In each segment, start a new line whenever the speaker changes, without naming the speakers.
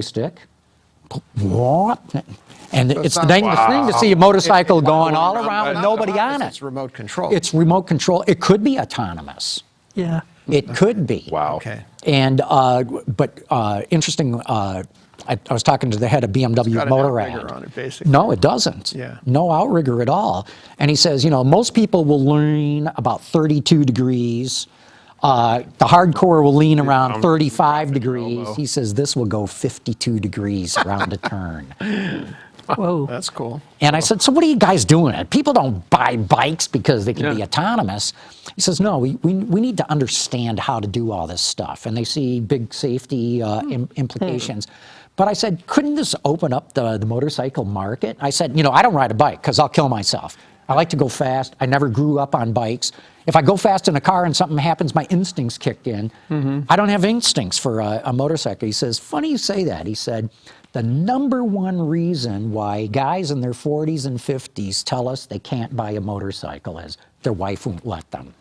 stick. What? And it's the dangest thing to see a motorcycle going all around with nobody on it.
It's remote control.
It's remote control. It could be autonomous.
Yeah.
It could be.
Wow.
Okay.
And interesting. I was talking to the head of BMW
got an
Motorrad.
outrigger on it, basically.
No, it doesn't.
Yeah.
No outrigger at all. And he says, most people will lean about 32 degrees. The hardcore will lean around 35 degrees. He says this will go 52 degrees around a turn.
Whoa.
That's cool.
And I said, so what are you guys doing? People don't buy bikes because they can be autonomous. He says, no, we need to understand how to do all this stuff. And they see big safety implications. But I said, couldn't this open up the motorcycle market? I said, I don't ride a bike because I'll kill myself. I like to go fast. I never grew up on bikes. If I go fast in a car and something happens, my instincts kick in. I don't have instincts for a motorcycle. He says, funny you say that. He said, the number one reason why guys in their 40s and 50s tell us they can't buy a motorcycle is their wife won't let them.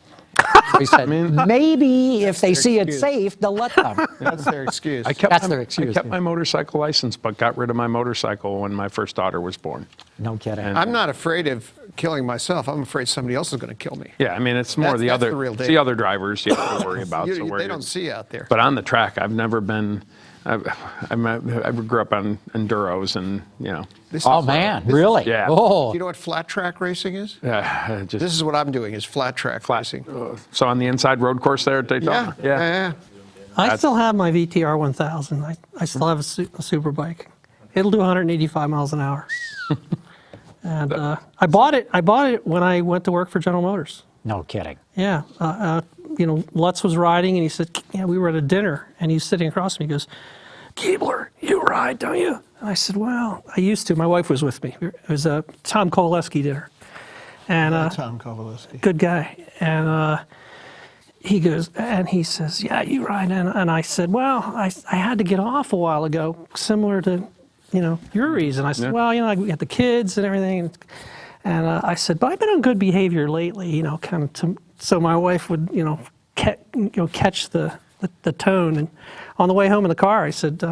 So he said, maybe if they see it's safe, they'll let them.
That's their excuse.
That's their excuse.
I kept my motorcycle license, but got rid of my motorcycle when my first daughter was born.
No kidding.
I'm not afraid of killing myself. I'm afraid somebody else is going to kill me.
Yeah, it's more
That's the real danger.
the other drivers you have to worry about.
They don't see out there.
But on the track, I've never been. I grew up on enduros, and
really?
Yeah.
Oh.
Do you know what flat track racing is?
Yeah,
This is what I'm doing, is flat track racing.
So on the inside road course there at Daytona?
Yeah.
I still have my VTR 1000. I still have a super bike. It'll do 185 miles an hour. And I bought it when I went to work for General Motors.
No kidding.
Yeah. Lutz was riding, and he said, we were at a dinner, and he's sitting across from me. He goes, Keebler, you ride, don't you? And I said, well, I used to. My wife was with me. It was a Tom Kowaleski dinner. And
Tom Kowaleski.
good guy. And he goes, and he says, yeah, you ride. And I said, well, I had to get off a while ago, similar to, your reason. I said, well, we got the kids and everything. And I said, but I've been on good behavior lately, so my wife would, catch the tone. And on the way home in the car, I said,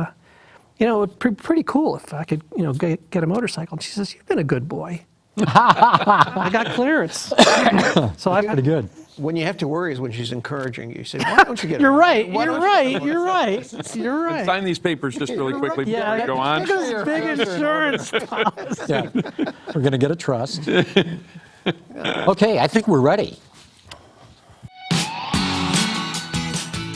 it would be pretty cool if I could, get a motorcycle. And she says, you've been a good boy. I got clearance. So I'm
pretty good.
When you have to worry is when she's encouraging you. You say, why don't you get
You're
it?
right. You're right.
Sign these papers just really quickly before we go on.
Big insurance policy.
Yeah. We're going to get a trust. Okay, I think we're ready.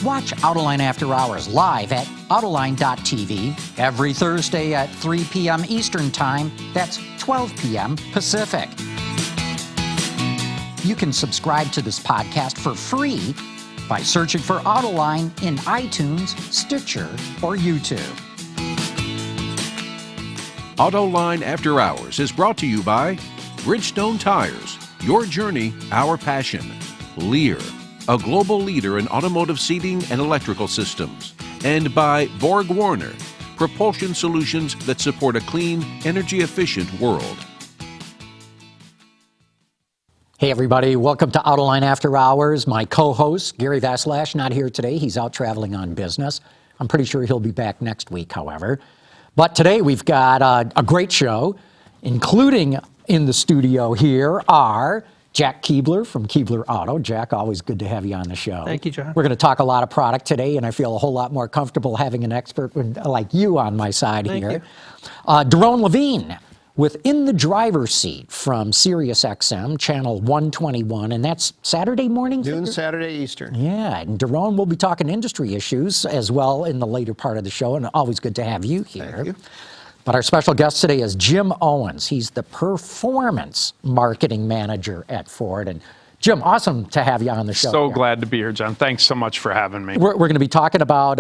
Watch Autoline After Hours live at Autoline.tv every Thursday at 3 p.m. Eastern Time. That's 12 p.m. Pacific. You can subscribe to this podcast for free by searching for Autoline in iTunes, Stitcher, or YouTube.
Autoline After Hours is brought to you by Bridgestone Tires, your journey, our passion. Lear, a global leader in automotive seating and electrical systems. And by Borg Warner, propulsion solutions that support a clean, energy-efficient world.
Hey everybody, welcome to Autoline After Hours. My co-host, Gary Vaslash, not here today. He's out traveling on business. I'm pretty sure he'll be back next week, however. But today we've got a great show, including in the studio here are Jack Keebler from Keebler Auto. Jack, always good to have you on the show.
Thank you, John.
We're going to talk a lot of product today, and I feel a whole lot more comfortable having an expert like you on my side here. Doron Levin with In the Driver's Seat from SiriusXM, channel 121, and that's Saturday mornings?
Noon Saturday Eastern.
Yeah, and Doron will be talking industry issues as well in the later part of the show, and always good to have you here.
Thank you.
But our special guest today is Jim Owens. He's the performance marketing manager at Ford. And Jim, awesome to have you on the show.
So glad to be here, John. Thanks so much for having me.
We're going to be talking about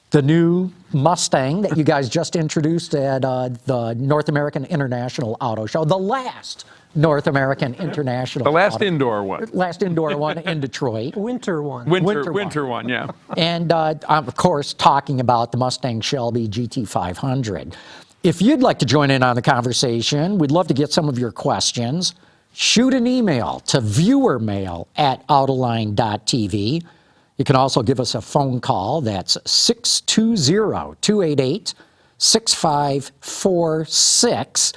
the new Mustang that you guys just introduced at the North American International Auto Show, the last North American International.
The last indoor one.
Last indoor one in Detroit.
Winter one.
Winter one, yeah.
And I'm, of course, talking about the Mustang Shelby GT500. If you'd like to join in on the conversation, we'd love to get some of your questions. Shoot an email to viewermail@autoline.tv. You can also give us a phone call. That's 620-288-6546.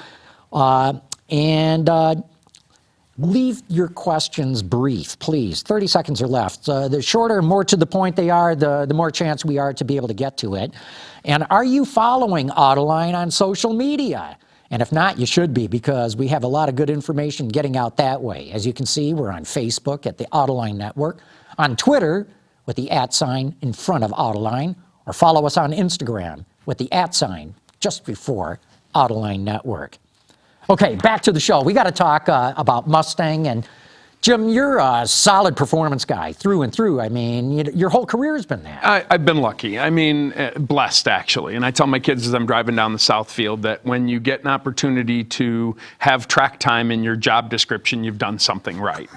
And leave your questions brief, please. 30 seconds are left. The shorter and more to the point they are, the more chance we are to be able to get to it. And are you following Autoline on social media? And if not, you should be, because we have a lot of good information getting out that way. As you can see, we're on Facebook at the Autoline Network, on Twitter with the @ in front of Autoline, or follow us on Instagram with the @ just before Autoline Network. Okay, back to the show. We got to talk about Mustang. And Jim, you're a solid performance guy through and through. I mean, your whole career has been that.
I've been lucky. I mean, blessed, actually. And I tell my kids as I'm driving down the South Field that when you get an opportunity to have track time in your job description, you've done something right.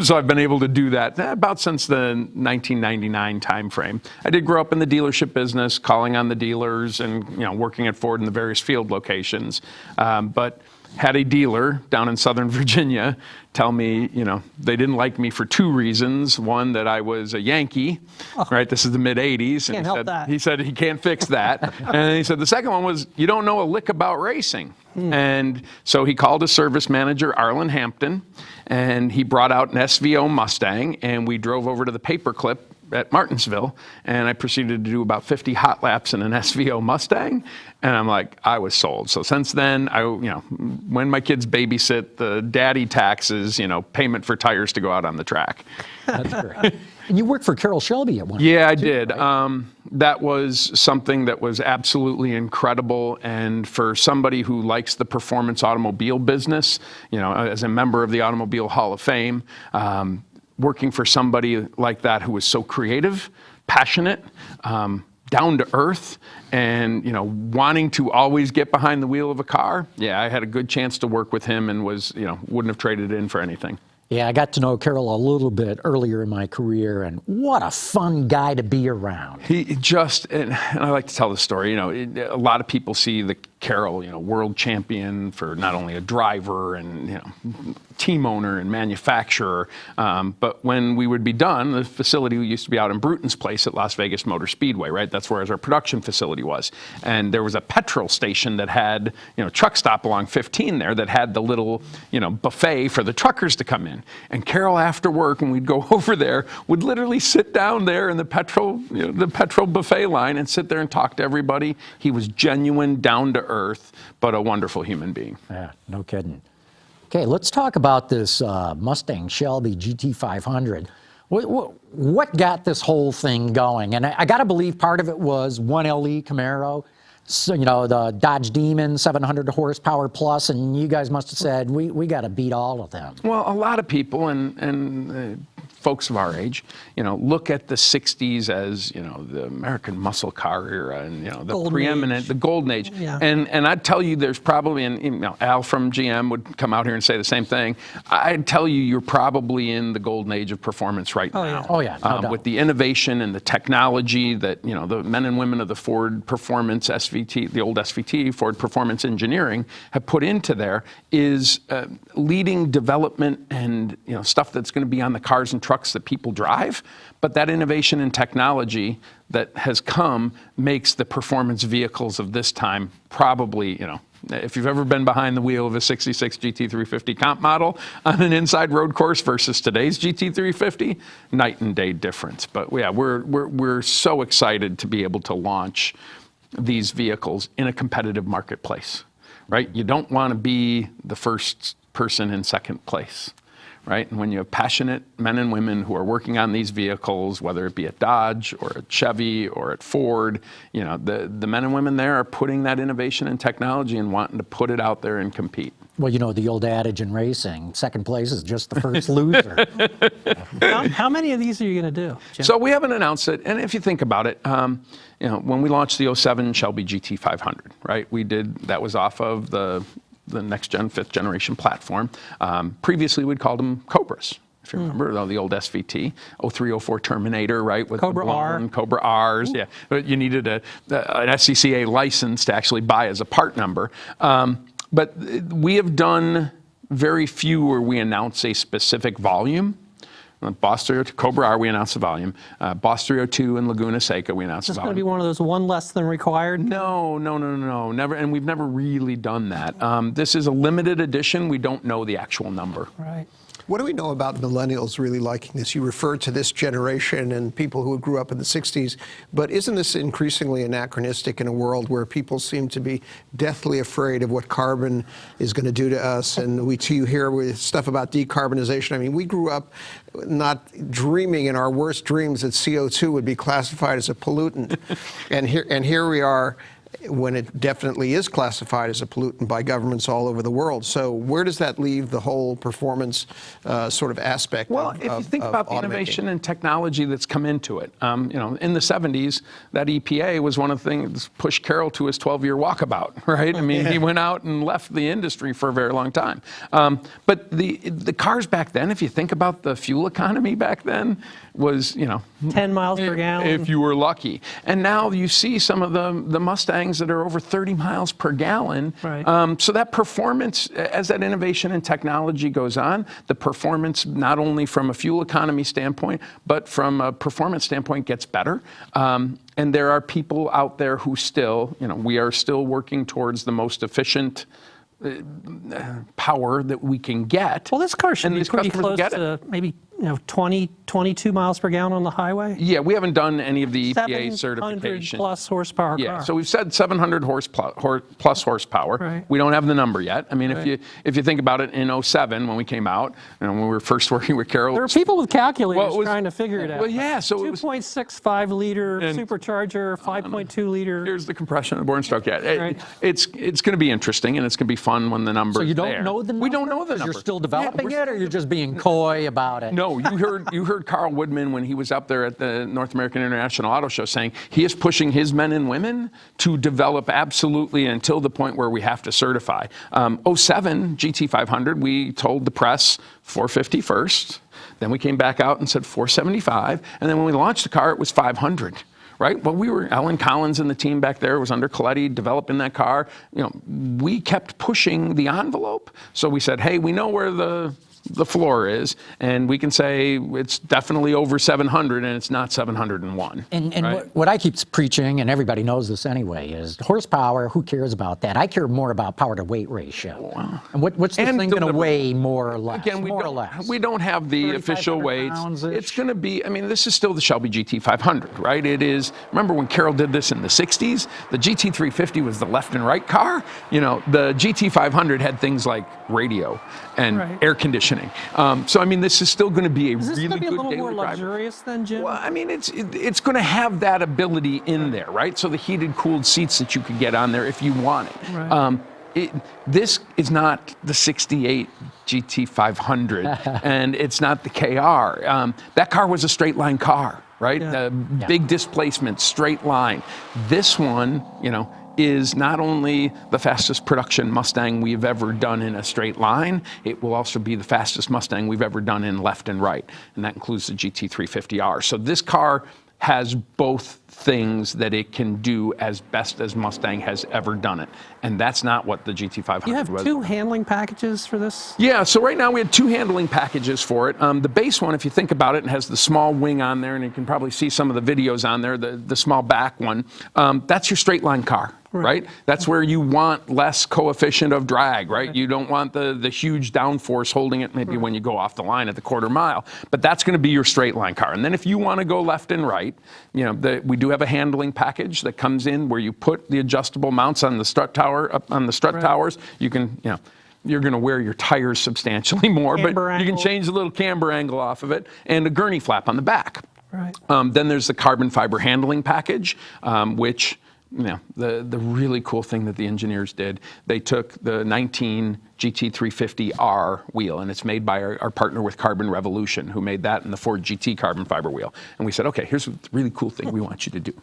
So I've been able to do that about since the 1999 timeframe. I did grow up in the dealership business, calling on the dealers and working at Ford in the various field locations. But had a dealer down in Southern Virginia tell me, they didn't like me for two reasons. One, that I was a Yankee, right? This is the mid '80s.
Can't help that.
He said he can't fix that. And he said the second one was, you don't know a lick about racing. And so he called his service manager, Arlen Hampton, and he brought out an SVO Mustang, and we drove over to the Paperclip at Martinsville, and I proceeded to do about 50 hot laps in an SVO Mustang, and I'm like, I was sold. So since then, when my kids babysit, the daddy taxes, payment for tires to go out on the track.
That's great. And you worked for Carroll Shelby at one point.
Yeah, I did. Right? That was something that was absolutely incredible. And for somebody who likes the performance automobile business, as a member of the Automobile Hall of Fame, working for somebody like that who was so creative, passionate, down to earth, and wanting to always get behind the wheel of a car. Yeah, I had a good chance to work with him, and was wouldn't have traded it in for anything.
Yeah, I got to know Carroll a little bit earlier in my career, and what a fun guy to be around.
He just, and I like to tell the story, a lot of people see the Carroll, world champion for not only a driver and, team owner and manufacturer, but when we would be done, the facility used to be out in Bruton's place at Las Vegas Motor Speedway, right? That's where our production facility was. And there was a petrol station that had, truck stop along 15 there that had the little, buffet for the truckers to come in. And Carroll, after work, when we'd go over there, would literally sit down there in the petrol buffet line and sit there and talk to everybody. He was genuine, down to earth, but a wonderful human being.
Yeah, no kidding. Okay, let's talk about this Mustang Shelby GT500. What got this whole thing going? And I got to believe part of it was 1LE Camaro, so, the Dodge Demon, 700 horsepower plus, and you guys must have said, we got to beat all of them.
Well, a lot of people and folks of our age, look at the 60s as, the American muscle car era and, the
golden
preeminent,
age.
the golden age.
Yeah.
And I'd tell you there's probably, and Al from GM would come out here and say the same thing. I'd tell you you're probably in the golden age of performance right now.
Yeah.
Oh, yeah, no doubt.
With the innovation and the technology that, the men and women of the Ford Performance SVT, the old SVT, Ford Performance Engineering, have put into there is leading development and, stuff that's going to be on the cars and trucks that people drive. But that innovation and technology that has come makes the performance vehicles of this time probably, if you've ever been behind the wheel of a 66 GT350 comp model on an inside road course versus today's GT350, night and day difference. But yeah, we're so excited to be able to launch these vehicles in a competitive marketplace, right? You don't want to be the first person in second place, right? And when you have passionate men and women who are working on these vehicles, whether it be at Dodge or at Chevy or at Ford, the men and women there are putting that innovation and technology and wanting to put it out there and compete.
Well, the old adage in racing, second place is just the first loser.
How many of these are you going to do, Jim?
So we haven't announced it, and if you think about it, when we launched the 07 Shelby GT500, right? That was off of the next gen, fifth generation platform. Previously, we'd called them Cobras. If you remember, the old SVT, 0304 Terminator, right? With
Cobra
the
R.
Cobra Rs, yeah. But you needed an SCCA license to actually buy as a part number. But we have done very few where we announce a specific volume, Boss 302, Cobra R, we announced the volume. Boss 302 and Laguna Seca, we announced the
It's going to
volume.
be one of those one less than required.
No, never, and we've never really done that. This is a limited edition. We don't know the actual number.
Right.
What do we know about millennials really liking this? You referred to this generation and people who grew up in the 60s, but isn't this increasingly anachronistic in a world where people seem to be deathly afraid of what carbon is going to do to us? And we too hear with stuff about decarbonization. I mean, we grew up not dreaming in our worst dreams that CO2 would be classified as a pollutant. and here we are, when it definitely is classified as a pollutant by governments all over the world. So where does that leave the whole performance sort of aspect
Well,
of
if you think
of
about the
automaking?
innovation and technology that's come into it, in the 70s, that EPA was one of the things that pushed Carroll to his 12-year walkabout, right? I mean, he went out and left the industry for a very long time. But the cars back then, if you think about the fuel economy back then, was,
10 miles per gallon.
if you were lucky. And now you see some of the Mustangs that are over 30 miles per gallon.
Right.
So that performance, as that innovation and technology goes on, the performance, not only from a fuel economy standpoint, but from a performance standpoint, gets better. And there are people out there who still, we are still working towards the most efficient power that we can get.
Well, this car should
And
be
these
pretty
customers
close
get it.
to maybe 20, 22 miles per gallon on the highway.
Yeah, we haven't done any of the EPA
700
certification.
plus horsepower
Yeah,
car.
so we've said 700 plus horsepower.
Right.
We don't have the number yet. I mean,
Right.
if you think about it, in 07 when we came out, when we were first working with Carroll.
There were people with calculators
Well, it was-
trying to figure it out.
Well, yeah, so it was-
2.65 liter
And-
supercharger, 5.2 liter.
Here's the compression of the Born stroke. Yeah,
Right.
it's going to be interesting and it's going to be fun when the number's
So you don't
there.
know the number?
We don't know the
'Cause
number.
You're still developing
Yeah,
it, or you're just being coy about it?
No, you heard Carl Woodman when he was up there at the North American International Auto Show saying he is pushing his men and women to develop absolutely until the point where we have to certify. 07 GT500, we told the press 450 first, then we came back out and said 475, and then when we launched the car, it was 500. Right? Well, Alan Collins and the team back there was under Coletti developing that car. We kept pushing the envelope. So we said, hey, we know where the floor is, and we can say it's definitely over 700, and it's not 701.
And
right?
what I keep preaching, and everybody knows this anyway, is horsepower, who cares about that? I care more about power to weight ratio.
Wow.
And what's this
And
thing going to
delivery.
weigh more or less?
Again,
more or less.
we don't have the official
3,500
weights.
pounds-ish?
It's going to be, this is still the Shelby GT500, right? It is, remember when Carroll did this in the 60s? The GT350 was the left and right car. The GT500 had things like radio and
Right.
air conditioning. So, this is still going to be a
Is this
really
going to be a
good
little more
daily driver.
luxurious than Jim?
Well, it's going to have that ability in there, right? So the heated, cooled seats that you could get on there if you want it.
Right.
This is not the 68 GT500, and it's not the KR. That car was a straight line car, right?
Yeah.
Big displacement, straight line. This one, is not only the fastest production Mustang we've ever done in a straight line, it will also be the fastest Mustang we've ever done in left and right, and that includes the GT350R. So this car has both things that it can do as best as Mustang has ever done it, and that's not what the GT500
You have
was.
two handling packages for this?
Yeah, so right now we had two handling packages for it. The base one, if you think about it, it has the small wing on there, and you can probably see some of the videos on there, the small back one. That's your straight line car, right? That's where you want less coefficient of drag, right? You don't want the huge downforce holding it maybe when you go off the line at the quarter mile, but that's going to be your straight line car. And then if you want to go left and right, we do have a handling package that comes in where you put the adjustable mounts on the strut tower, up on the strut towers. You can, you're going to wear your tires substantially more,
Camber
but you can
angle.
change the little camber angle off of it, and a gurney flap on the back.
Right.
Then there's the carbon fiber handling package, which, the really cool thing that the engineers did, they took the 19 GT350R wheel, and it's made by our partner with Carbon Revolution, who made that in the Ford GT carbon fiber wheel. And we said, okay, here's the really cool thing we want you to do.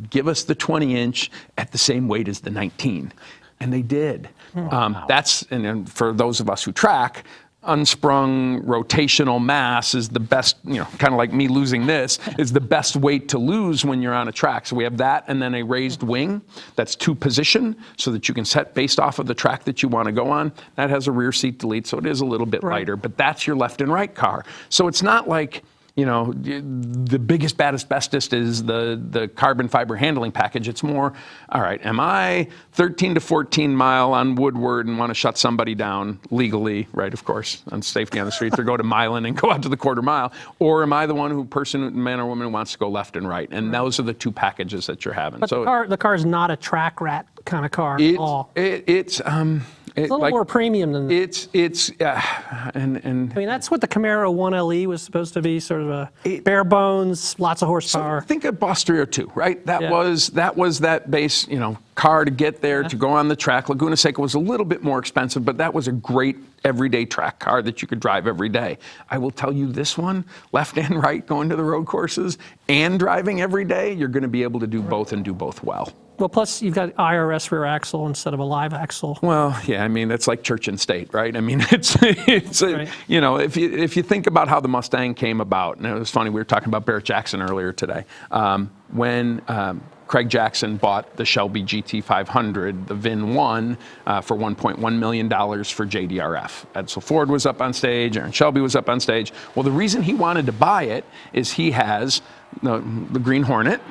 Give us the 20-inch at the same weight as the 19. And they did. And then for those of us who track, unsprung rotational mass is the best, kind of like me losing this, is the best weight to lose when you're on a track. So we have that, and then a raised wing that's 2-position so that you can set based off of the track that you want to go on. That has a rear seat delete, so it is a little bit lighter, but that's your left and right car. So it's not like, the biggest, baddest, bestest is the carbon fiber handling package. It's more, all right, am I 13 to 14 mile on Woodward and want to shut somebody down legally, right, of course, on safety on the streets, or go to Milan and go out to the quarter mile? Or am I the man or woman who wants to go left and right? And those are the two packages that you're having.
But
so
the car is not a track rat kind of car at all.
It's
a little more premium than that.
I
mean, that's what the Camaro 1LE was supposed to be, sort of a bare bones, lots of horsepower.
So think of Boss 302, right? That was that base, car to get there, to go on the track. Laguna Seca was a little bit more expensive, but that was a great everyday track car that you could drive every day. I will tell you this one, left and right, going to the road courses and driving every day, you're going to be able to do both and do both well.
Well, plus you've got IRS rear axle instead of a live axle.
Well, yeah, I mean, it's like church and state, right? I mean, it's right. If you think about how the Mustang came about, and it was funny, we were talking about Barrett Jackson earlier today. When Craig Jackson bought the Shelby GT500, the VIN 1, for $1.1 million for JDRF. Edsel Ford was up on stage, Aaron Shelby was up on stage. Well, the reason he wanted to buy it is he has the Green Hornet,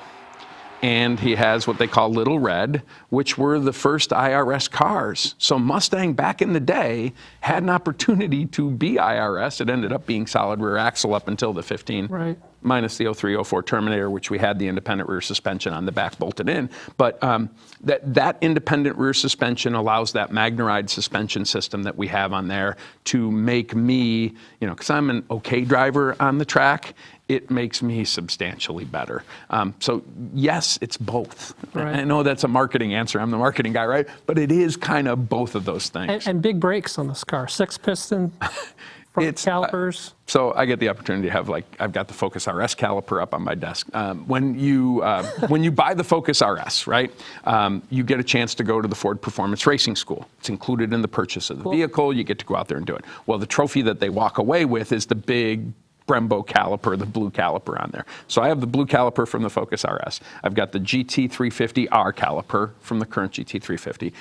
and he has what they call Little Red, which were the first IRS cars. So Mustang back in the day had an opportunity to be IRS. It ended up being solid rear axle up until the 15,
right,
minus the 03-04 Terminator, which we had the independent rear suspension on the back bolted in. But that independent rear suspension allows that Magneride suspension system that we have on there to make me, because I'm an okay driver on the track, it makes me substantially better. So yes, it's both.
Right.
I know that's a marketing answer. I'm the marketing guy, right? But it is kind of both of those things.
And big brakes on this car, 6-piston front calipers.
So I get the opportunity to have, I've got the Focus RS caliper up on my desk. When you buy the Focus RS, right, you get a chance to go to the Ford Performance Racing School. It's included in the purchase of the vehicle. You get to go out there and do it. Well, the trophy that they walk away with is the big Brembo caliper, the blue caliper on there. So I have the blue caliper from the Focus RS. I've got the GT350R caliper from the current GT350.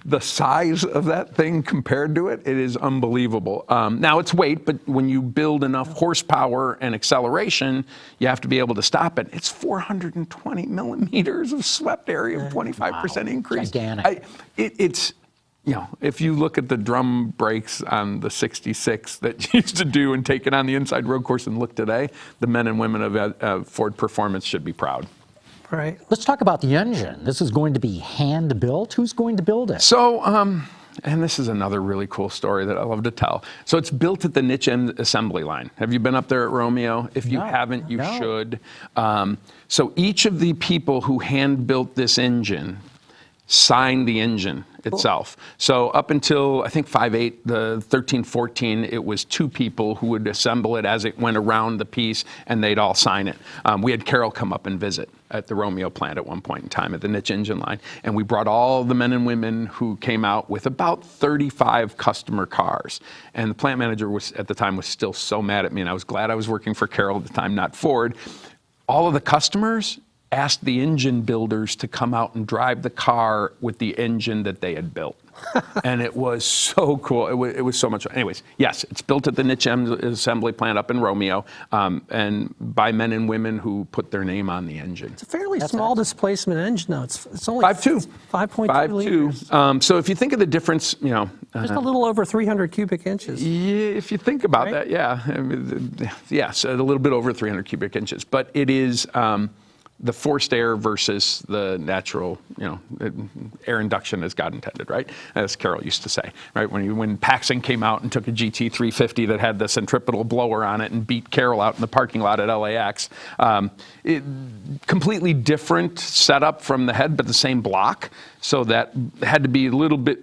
The size of that thing compared to it is unbelievable. Now it's weight, but when you build enough horsepower and acceleration, you have to be able to stop it. It's 420 millimeters of swept area, 25% increase.
Gigantic.
It's if you look at the drum brakes on the 66 that you used to do and take it on the inside road course and look today, the men and women of Ford Performance should be proud.
Right.
Let's talk about the engine. This is going to be hand built. Who's going to build it?
So, and this is another really cool story that I love to tell. So it's built at the niche end assembly line. Have you been up there at Romeo? If you haven't, you should. So each of the people who hand built this engine signed the engine itself. So up until, I think, 5.8, the 13-14, it was two people who would assemble it as it went around the piece, and they'd all sign it. We had Carol come up and visit at the Romeo plant at one point in time at the niche engine line, and we brought all the men and women who came out with about 35 customer cars. And the plant manager at the time was still so mad at me, and I was glad I was working for Carol at the time, not Ford. All of the customers asked the engine builders to come out and drive the car with the engine that they had built. And it was so cool. It was so much fun. Anyways, yes, it's built at the niche assembly plant up in Romeo, and by men and women who put their name on the engine.
It's a fairly small displacement engine, though. It's only
5.2.
5.2 liters.
So if you think of the difference,
just a little over 300 cubic inches.
Yeah, if you think about that, yeah. I mean, yes, a little bit over 300 cubic inches. But it is the forced air versus the natural, air induction as God intended, right? As Carol used to say, right? When Paxson came out and took a GT350 that had the centripetal blower on it and beat Carol out in the parking lot at LAX, completely different setup from the head, but the same block. So that had to be a little bit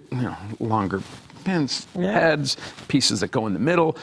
longer pins, heads, pieces that go in the middle.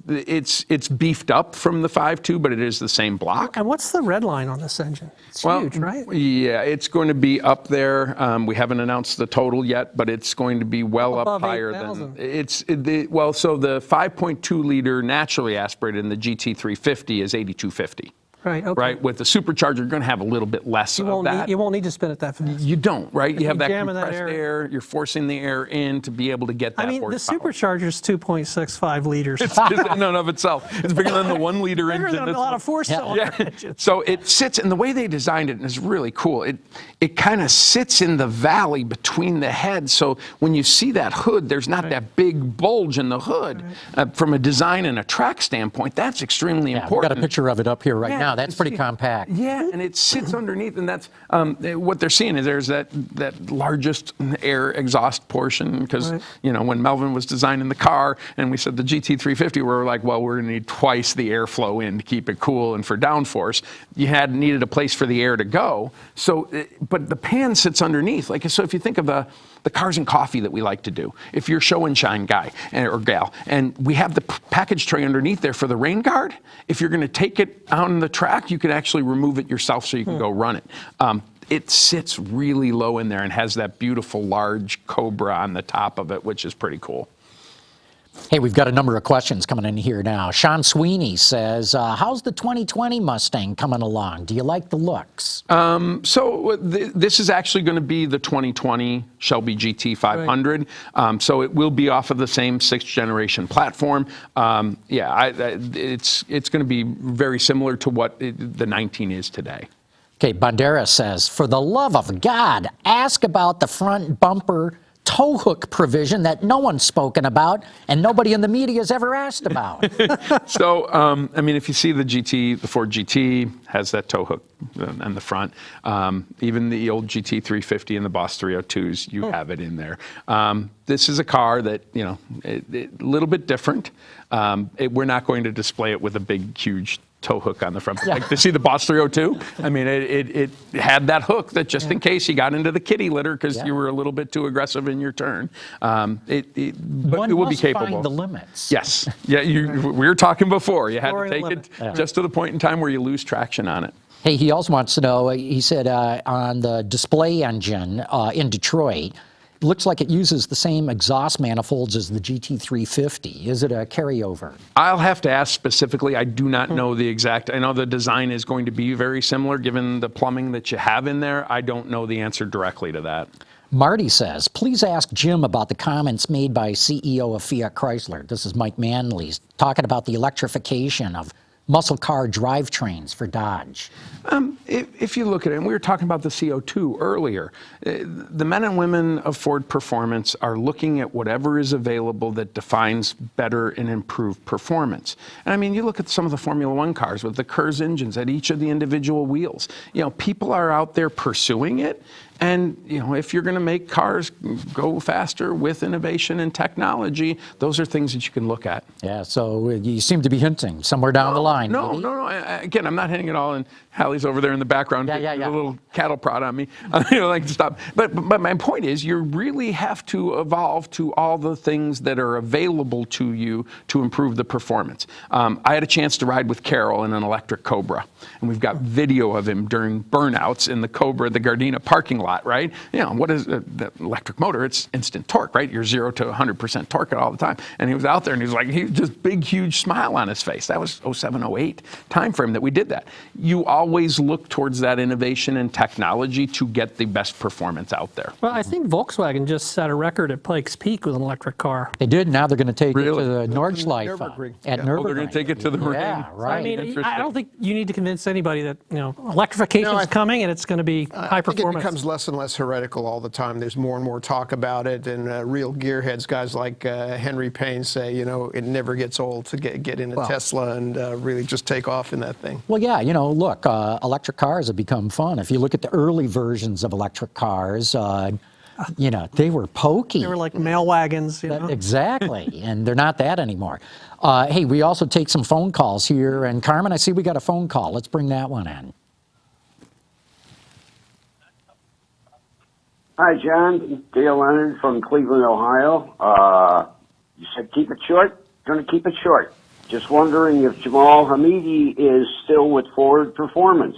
It's beefed up from the 5.2, but it is the same block.
And what's the red line on this engine? It's huge, right?
Yeah, it's going to be up there. We haven't announced the total yet, but it's going to be well
Above
up higher
8,000.
than so the 5.2 liter naturally aspirated in the GT350 is 8,250.
Right, okay.
Right, with the supercharger, you're going to have a little bit less of that.
You won't need to spin it that fast.
You don't, right? You have that
jam in that
compressed
air.
air. You're forcing the air in to be able to get that
I mean, the
horsepower.
supercharger's 2.65 liters.
It's just in and of itself. It's bigger than the 1 liter
Bigger
engine.
than a lot of four-cylinder engines.
So it sits, and the way they designed it is really cool. It kind of sits in the valley between the heads. So when you see that hood, there's not that big bulge in the hood. From a design and a track standpoint, that's extremely
We've
important.
got a picture of it up here right now. That's pretty compact.
Yeah, and it sits underneath, and that's what they're seeing is there's that largest air exhaust portion because when Melvin was designing the car and we said the GT350, we were like, well, we're going to need twice the airflow in to keep it cool and for downforce. You needed a place for the air to go. So, but the pan sits underneath. So if you think of the cars and coffee that we like to do, if you're show and shine guy or gal, and we have the package tray underneath there for the rain guard, if you're going to take it out on the track, you can actually remove it yourself so you can go run it. It sits really low in there and has that beautiful large Cobra on the top of it, which is pretty cool.
Hey, we've got a number of questions coming in here now. Sean Sweeney says, how's the 2020 Mustang coming along? Do you like the looks?
So this is actually going to be the 2020 Shelby GT500. Right. So it will be off of the same 6th generation platform. It's going to be very similar to what the 19 is today.
Okay, Banderas says, for the love of God, ask about the front bumper tow hook provision that no one's spoken about and nobody in the media has ever asked about.
So, if you see the Ford GT has that tow hook on the front. Even the old GT350 and the Boss 302s, you have it in there. This is a car that, a little bit different. We're not going to display it with a big, huge tow hook on the front. Like to see the Boss 302, it had that hook that just in case you got into the kitty litter because you were a little bit too aggressive in your turn. But it will be capable.
Find the limits.
Yes. Yeah. We were talking before. You had to take it just to the point in time where you lose traction on it.
Hey, he also wants to know, he said on the display engine in Detroit, looks like it uses the same exhaust manifolds as the GT350. Is it a carryover?
I'll have to ask specifically. I do not know the exact. I know the design is going to be very similar given the plumbing that you have in there. I don't know the answer directly to that.
Marty says, please ask Jim about the comments made by CEO of Fiat Chrysler. This is Mike Manley's talking about the electrification of muscle car drivetrains for Dodge.
If you look at it, and we were talking about the CO2 earlier, the men and women of Ford Performance are looking at whatever is available that defines better and improved performance. And you look at some of the Formula One cars with the KERS engines at each of the individual wheels. People are out there pursuing it. And, if you're going to make cars go faster with innovation and technology, those are things that you can look at.
Yeah, so you seem to be hinting somewhere down the line.
No. Again, I'm not hitting it all, and Hallie's over there in the background
Yeah.
a little cattle prod on me. Like to stop. But my point is, you really have to evolve to all the things that are available to you to improve the performance. I had a chance to ride with Carol in an electric Cobra, and we've got video of him during burnouts in the Cobra, the Gardena parking lot, right? What is the electric motor? It's instant torque, right? You're 0 to 100% torque all the time. And he was out there and he was just big, huge smile on his face. That was 07, 08 time frame that we did that. You always look towards that innovation and technology to get the best performance out there.
Well, I think Volkswagen just set a record at Pikes Peak with an electric car.
They did. Now they're going to take it to the Nordschleife
Nürburgring.
at Nürburgring.
They're going to take it to the ring.
Yeah, right.
I don't think you need to convince anybody that electrification is coming and it's going to be high
I think
performance.
it becomes less and less heretical all the time. There's more and more talk about it, and real gearheads, guys like Henry Payne say, it never gets old to get in a Tesla and really just take off in that thing.
Well, yeah, look, electric cars have become fun. If you look at the early versions of electric cars, they were pokey.
They were like mail wagons.
Exactly, and they're not that anymore. Hey, we also take some phone calls here, and Carmen, I see we got a phone call. Let's bring that one in.
Hi, John. Dale Leonard from Cleveland, Ohio. You said keep it short. Going to keep it short. Just wondering if Jamal Hamidi is still with Ford Performance.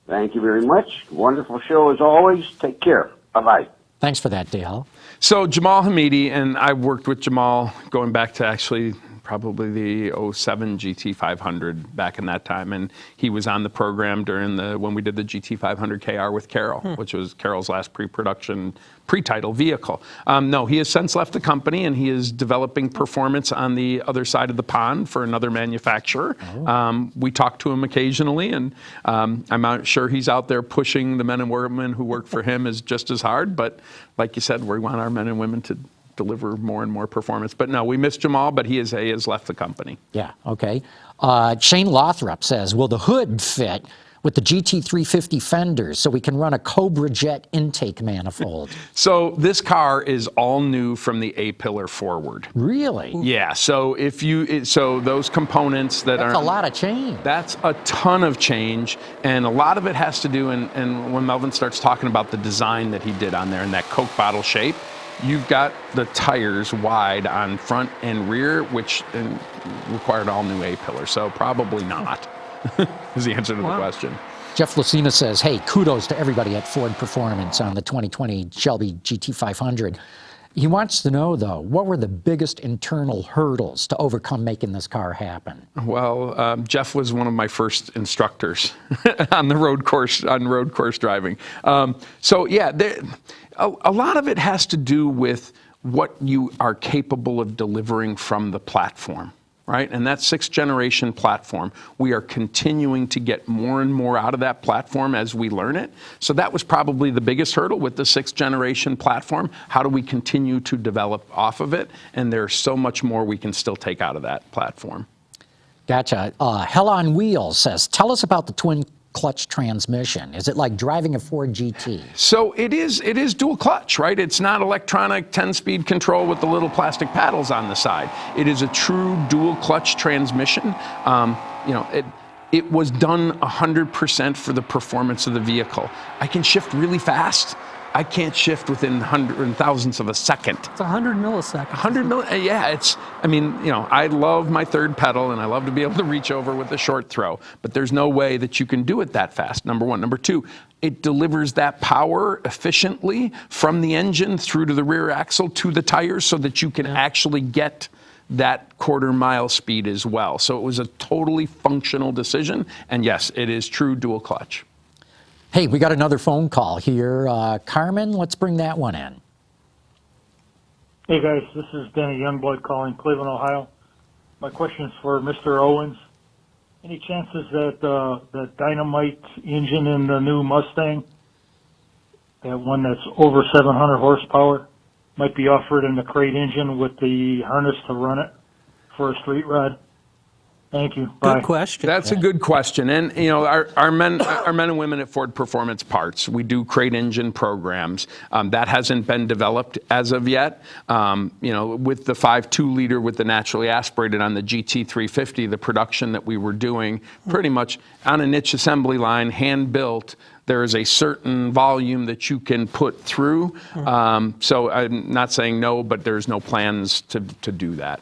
Thank you very much. Wonderful show as always. Take care. Bye-bye.
Thanks for that, Dale.
So Jamal Hamidi, and I've worked with Jamal going back to actually probably the 07 GT500 back in that time, and he was on the program during when we did the GT500 KR with Carol, which was Carol's last pre-production, pre-title vehicle. No, he has since left the company, and he is developing performance on the other side of the pond for another manufacturer. We talk to him occasionally, and I'm not sure he's out there pushing the men and women who work for him as just as hard, but like you said, we want our men and women to deliver more and more performance. But no, we miss Jamal, but he has left the company.
Yeah, okay. Shane Lothrop says, will the hood fit with the GT350 fenders so we can run a Cobra Jet intake manifold?
So this car is all new from the A-pillar forward.
Really?
Yeah, so those components that
That's a lot of change.
That's a ton of change, and a lot of it has to do, and when Melvin starts talking about the design that he did on there in that Coke bottle shape, you've got the tires wide on front and rear, which required all new A-pillar, so probably not, is the answer to the question.
Jeff Lucina says, hey, kudos to everybody at Ford Performance on the 2020 Shelby GT500. He wants to know, though, what were the biggest internal hurdles to overcome making this car happen?
Well, Jeff was one of my first instructors on road course driving. So yeah, a lot of it has to do with what you are capable of delivering from the platform, right? And that 6th generation platform, we are continuing to get more and more out of that platform as we learn it. So that was probably the biggest hurdle with the 6th generation platform. How do we continue to develop off of it? And there's so much more we can still take out of that platform.
Gotcha. Hell on Wheels says, tell us about the twin clutch transmission. Is it like driving a Ford GT?
So it is dual clutch, right? It's not electronic 10-speed control with the little plastic paddles on the side. It is a true dual clutch transmission. It was done 100% for the performance of the vehicle. I can shift really fast. I can't shift within hundreds and thousandths of a second.
It's 100 milliseconds.
100 milliseconds, yeah. I love my third pedal, and I love to be able to reach over with a short throw, but there's no way that you can do it that fast, number one. Number two, it delivers that power efficiently from the engine through to the rear axle to the tires so that you can actually get that quarter-mile speed as well. So it was a totally functional decision, and yes, it is true dual clutch.
Hey, we got another phone call here. Carmen, let's bring that one in.
Hey guys, this is Danny Youngblood calling Cleveland, Ohio. My question is for Mr. Owens. Any chances that the dynamite engine in the new Mustang, that one that's over 700 horsepower, might be offered in the crate engine with the harness to run it for a street ride? Thank you. Bye.
Good question.
That's a good question. And, our men and women at Ford Performance Parts, we do crate engine programs. That hasn't been developed as of yet. With the 5.2 liter with the naturally aspirated on the GT350, the production that we were doing pretty much on a niche assembly line, hand built, there is a certain volume that you can put through. So I'm not saying no, but there's no plans to do that.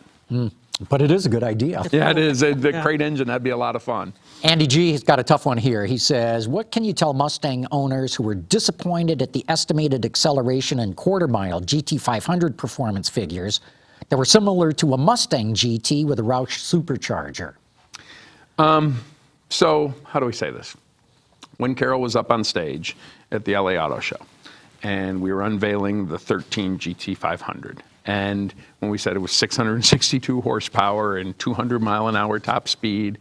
But it is a good idea.
Yeah, it is. The crate engine, that'd be a lot of fun.
Andy G has got a tough one here. He says, what can you tell Mustang owners who were disappointed at the estimated acceleration and quarter-mile GT500 performance figures that were similar to a Mustang GT with a Roush supercharger?
So how do we say this? When Carol was up on stage at the LA Auto Show, and we were unveiling the 13 GT500, and when we said it was 662 horsepower and 200 mile an hour top speed,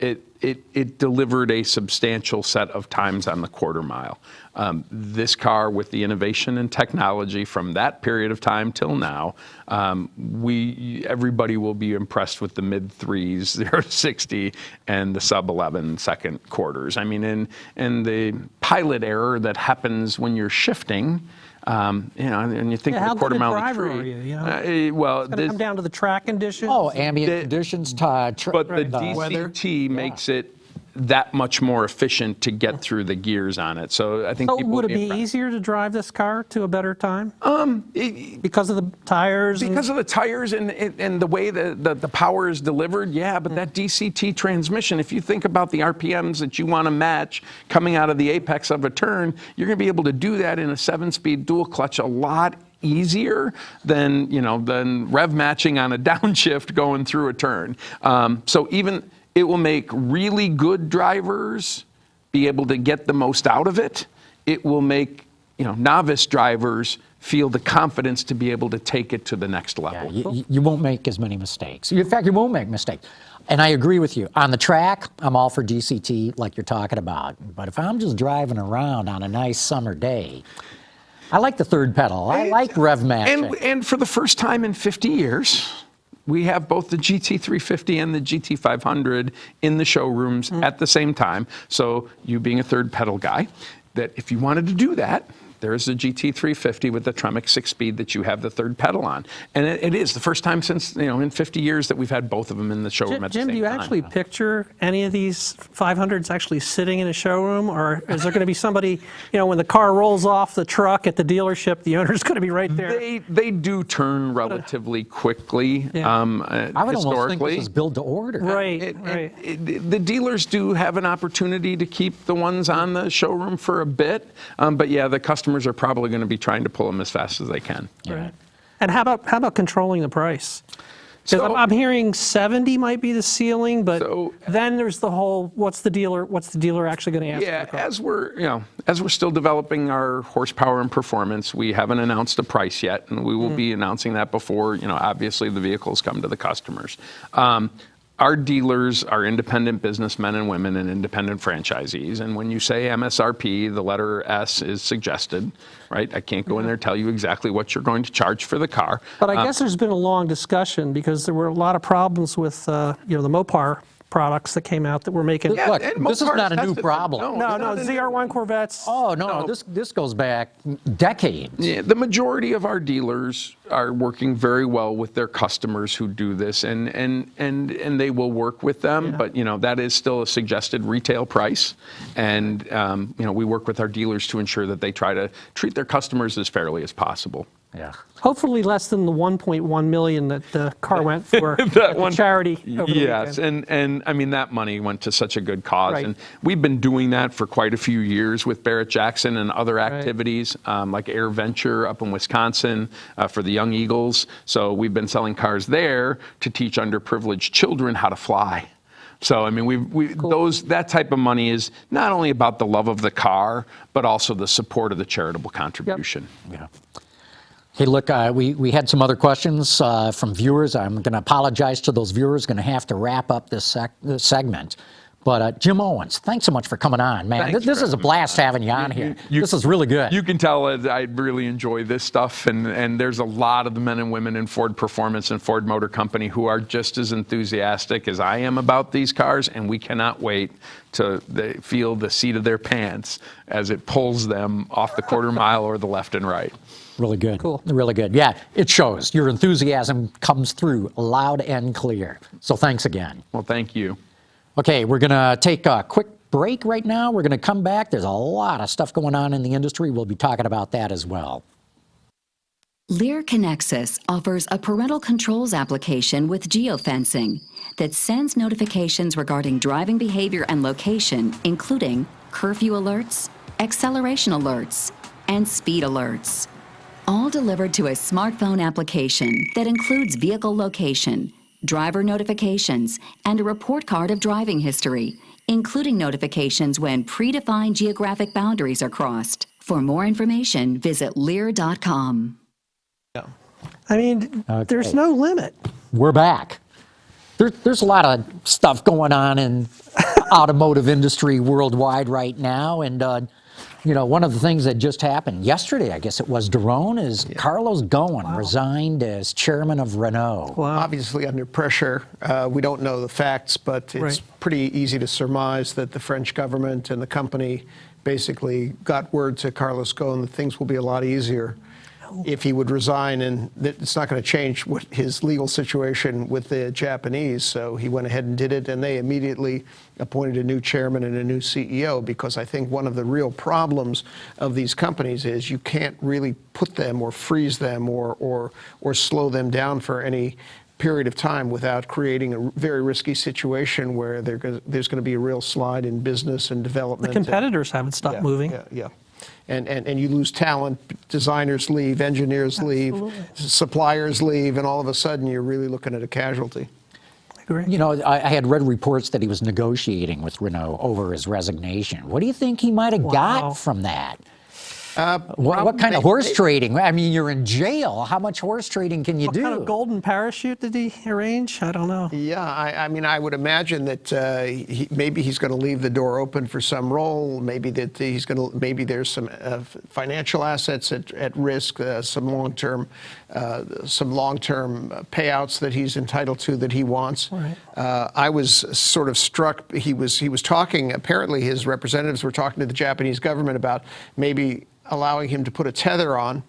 it delivered a substantial set of times on the quarter mile. This car, with the innovation and technology from that period of time till now, everybody will be impressed with the mid threes, 0 to 60, and the sub 11 second quarters. I mean, and the pilot error that happens when you're shifting. And you think of the quarter mile tree.
Well, this come down to the track conditions.
Oh, ambient conditions,
but the DCT makes it that much more efficient to get through the gears on it. So I think
So
people
would it be
impressed.
easier to drive this car to a better time? Because of the tires?
Because of the tires and the way the power is delivered, yeah, but that DCT transmission, if you think about the RPMs that you want to match coming out of the apex of a turn, you're going to be able to do that in a 7-speed dual clutch a lot easier than rev matching on a downshift going through a turn. So even it will make really good drivers be able to get the most out of it. It will make novice drivers feel the confidence to be able to take it to the next level.
Yeah, you won't make as many mistakes. In fact, you won't make mistakes. And I agree with you. On the track, I'm all for DCT like you're talking about. But if I'm just driving around on a nice summer day, I like the third pedal. I like rev matching.
And for the first time in 50 years, we have both the GT350 and the GT500 in the showrooms at the same time. So you being a third pedal guy, that if you wanted to do that, there's the GT350 with the Tremec 6-speed that you have the third pedal on. And it is the first time since, in 50 years that we've had both of them in the showroom at the same time.
Jim, do you actually picture any of these 500s actually sitting in a showroom? Or is there going to be somebody, when the car rolls off the truck at the dealership, the owner's going to be right there?
They do turn relatively quickly,
I would almost think
historically.
this is build to order.
Right.
The dealers do have an opportunity to keep the ones on the showroom for a bit, but yeah, the customers are probably going to be trying to pull them as fast as they can.
Right. And how about controlling the price? Because
So-
I'm hearing 70 might be the ceiling, but
So-
then there's the whole what's the dealer actually going to ask
Yeah,
for the car?
as we're still developing our horsepower and performance, we haven't announced a price yet, and we will be announcing that before, obviously the vehicles come to the customers. Our dealers are independent businessmen and women and independent franchisees. And when you say MSRP, the letter S is suggested, right? I can't go in there and tell you exactly what you're going to charge for the car.
But I guess there's been a long discussion because there were a lot of problems with the Mopar products that came out that were making.
Yeah,
Look,
and
this is
Mopar's
not a new
tested-
problem.
No,
not a new-
ZR1 Corvettes.
Oh, no, this goes back decades.
Yeah, the majority of our dealers are working very well with their customers who do this, and they will work with them.
Yeah.
But that is still a suggested retail price, and we work with our dealers to ensure that they try to treat their customers as fairly as possible.
Yeah.
Hopefully less than the 1.1 million that the car went for at the charity over the
Yes,
weekend.
and I mean that money went to such a good cause,
Right.
and we've been doing that for quite a few years with Barrett Jackson and other activities like Air Venture up in Wisconsin for the Young Eagles. So we've been selling cars there to teach underprivileged children how to fly. So I mean, that type of money is not only about the love of the car, but also the support of the charitable contribution.
Yeah. Hey, look, we had some other questions from viewers. I'm going to apologize to those viewers. Going to have to wrap up this segment. But Jim Owens, thanks so much for coming on, man.
Thanks
This
for
is a
having me
blast having you on here. This is really good.
You can tell I really enjoy this stuff, and there's a lot of the men and women in Ford Performance and Ford Motor Company who are just as enthusiastic as I am about these cars, and we cannot wait to feel the seat of their pants as it pulls them off the quarter mile or the left and right.
Really good.
Cool.
Really good. Yeah, it shows. Your enthusiasm comes through loud and clear. So thanks again.
Well, thank you.
Okay, we're going to take a quick break right now. We're going to come back. There's a lot of stuff going on in the industry. We'll be talking about that as well.
Lear Connexus offers a parental controls application with geofencing that sends notifications regarding driving behavior and location, including curfew alerts, acceleration alerts, and speed alerts. All delivered to a smartphone application that includes vehicle location, driver notifications, and a report card of driving history, including notifications when predefined geographic boundaries are crossed. For more information, visit Lear.com.
I mean, there's no limit.
We're back. There's a lot of stuff going on in automotive industry worldwide right now, and one of the things that just happened yesterday, I guess it was, Doron, is Carlos Ghosn resigned as chairman of Renault.
Obviously under pressure. We don't know the facts, but it's pretty easy to surmise that the French government and the company basically got word to Carlos Ghosn that things will be a lot easier. if he would resign, and that it's not going to change what his legal situation with the Japanese. So he went ahead and did it, and they immediately appointed a new chairman and a new CEO, because I think one of the real problems of these companies is you can't really put them or freeze them or slow them down for any period of time without creating a very risky situation where there's going to be a real slide in business and development.
The competitors haven't stopped moving.
Yeah. And you lose talent, designers leave, engineers leave, suppliers leave, and all of a sudden you're really looking at a casualty.
I agree.
You know, I had read reports that he was negotiating with Renault over his resignation. What do you think he might have got from that? What kind of horse trading? I mean, you're in jail. How much horse trading can you do?
What kind of golden parachute did he arrange? I don't know.
Yeah, I mean, I would imagine that maybe he's going to leave the door open for some role. Maybe that maybe there's some financial assets at risk, some long-term payouts that he's entitled to that he wants.
Right.
I was sort of struck. He was talking. Apparently, his representatives were talking to the Japanese government about maybe allowing him to put a tether on.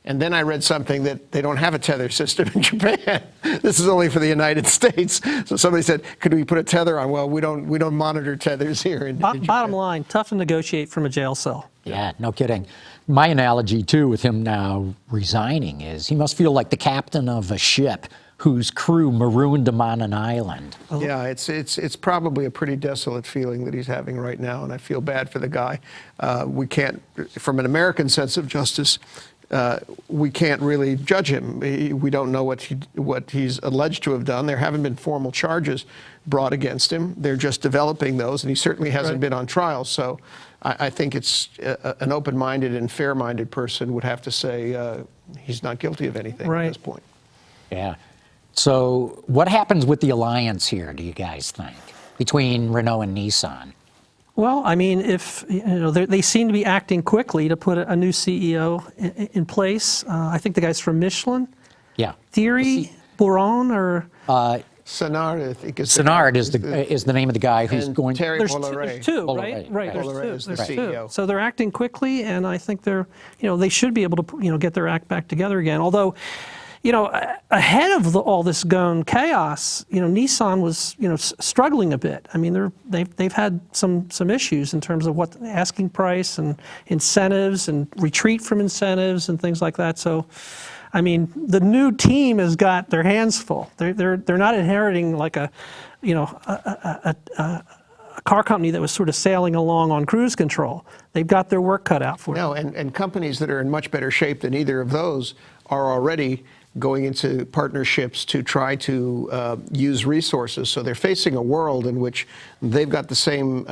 And then I read something that they don't have a tether system in Japan. This is only for the United States. So somebody said, could we put a tether on? Well, we don't monitor tethers here in Japan.
Bottom line, tough to negotiate from a jail cell.
Yeah, no kidding. My analogy, too, with him now resigning is he must feel like the captain of a ship whose crew marooned him on an island.
Yeah, it's probably a pretty desolate feeling that he's having right now, and I feel bad for the guy. We can't, from an American sense of justice, we can't really judge him. We don't know what he's alleged to have done. There haven't been formal charges brought against him. They're just developing those, and he certainly hasn't been on trial. So I think it's an open-minded and fair-minded person would have to say he's not guilty of anything at this point.
Yeah. So what happens with the alliance here, do you guys think, between Renault and Nissan?
Well, I mean, if they seem to be acting quickly to put a new CEO in place. I think the guy's from Michelin.
Yeah.
Thierry Boiron or
Senard, I think is
Senard is the name of the guy who's going.
Terry
there's
Bolloré.
two,
Bolloré,
right?
Bolloré is the
There's
CEO.
two. So they're acting quickly, and I think they should be able to get their act back together again. Although, ahead of all this Ghosn chaos, Nissan was, struggling a bit. I mean, they've had some issues in terms of what asking price and incentives and retreat from incentives and things like that. So, I mean, the new team has got their hands full. They're not inheriting like a car company that was sort of sailing along on cruise control. They've got their work cut out for them.
No, and companies that are in much better shape than either of those are already going into partnerships to try to use resources. So they're facing a world in which they've got the same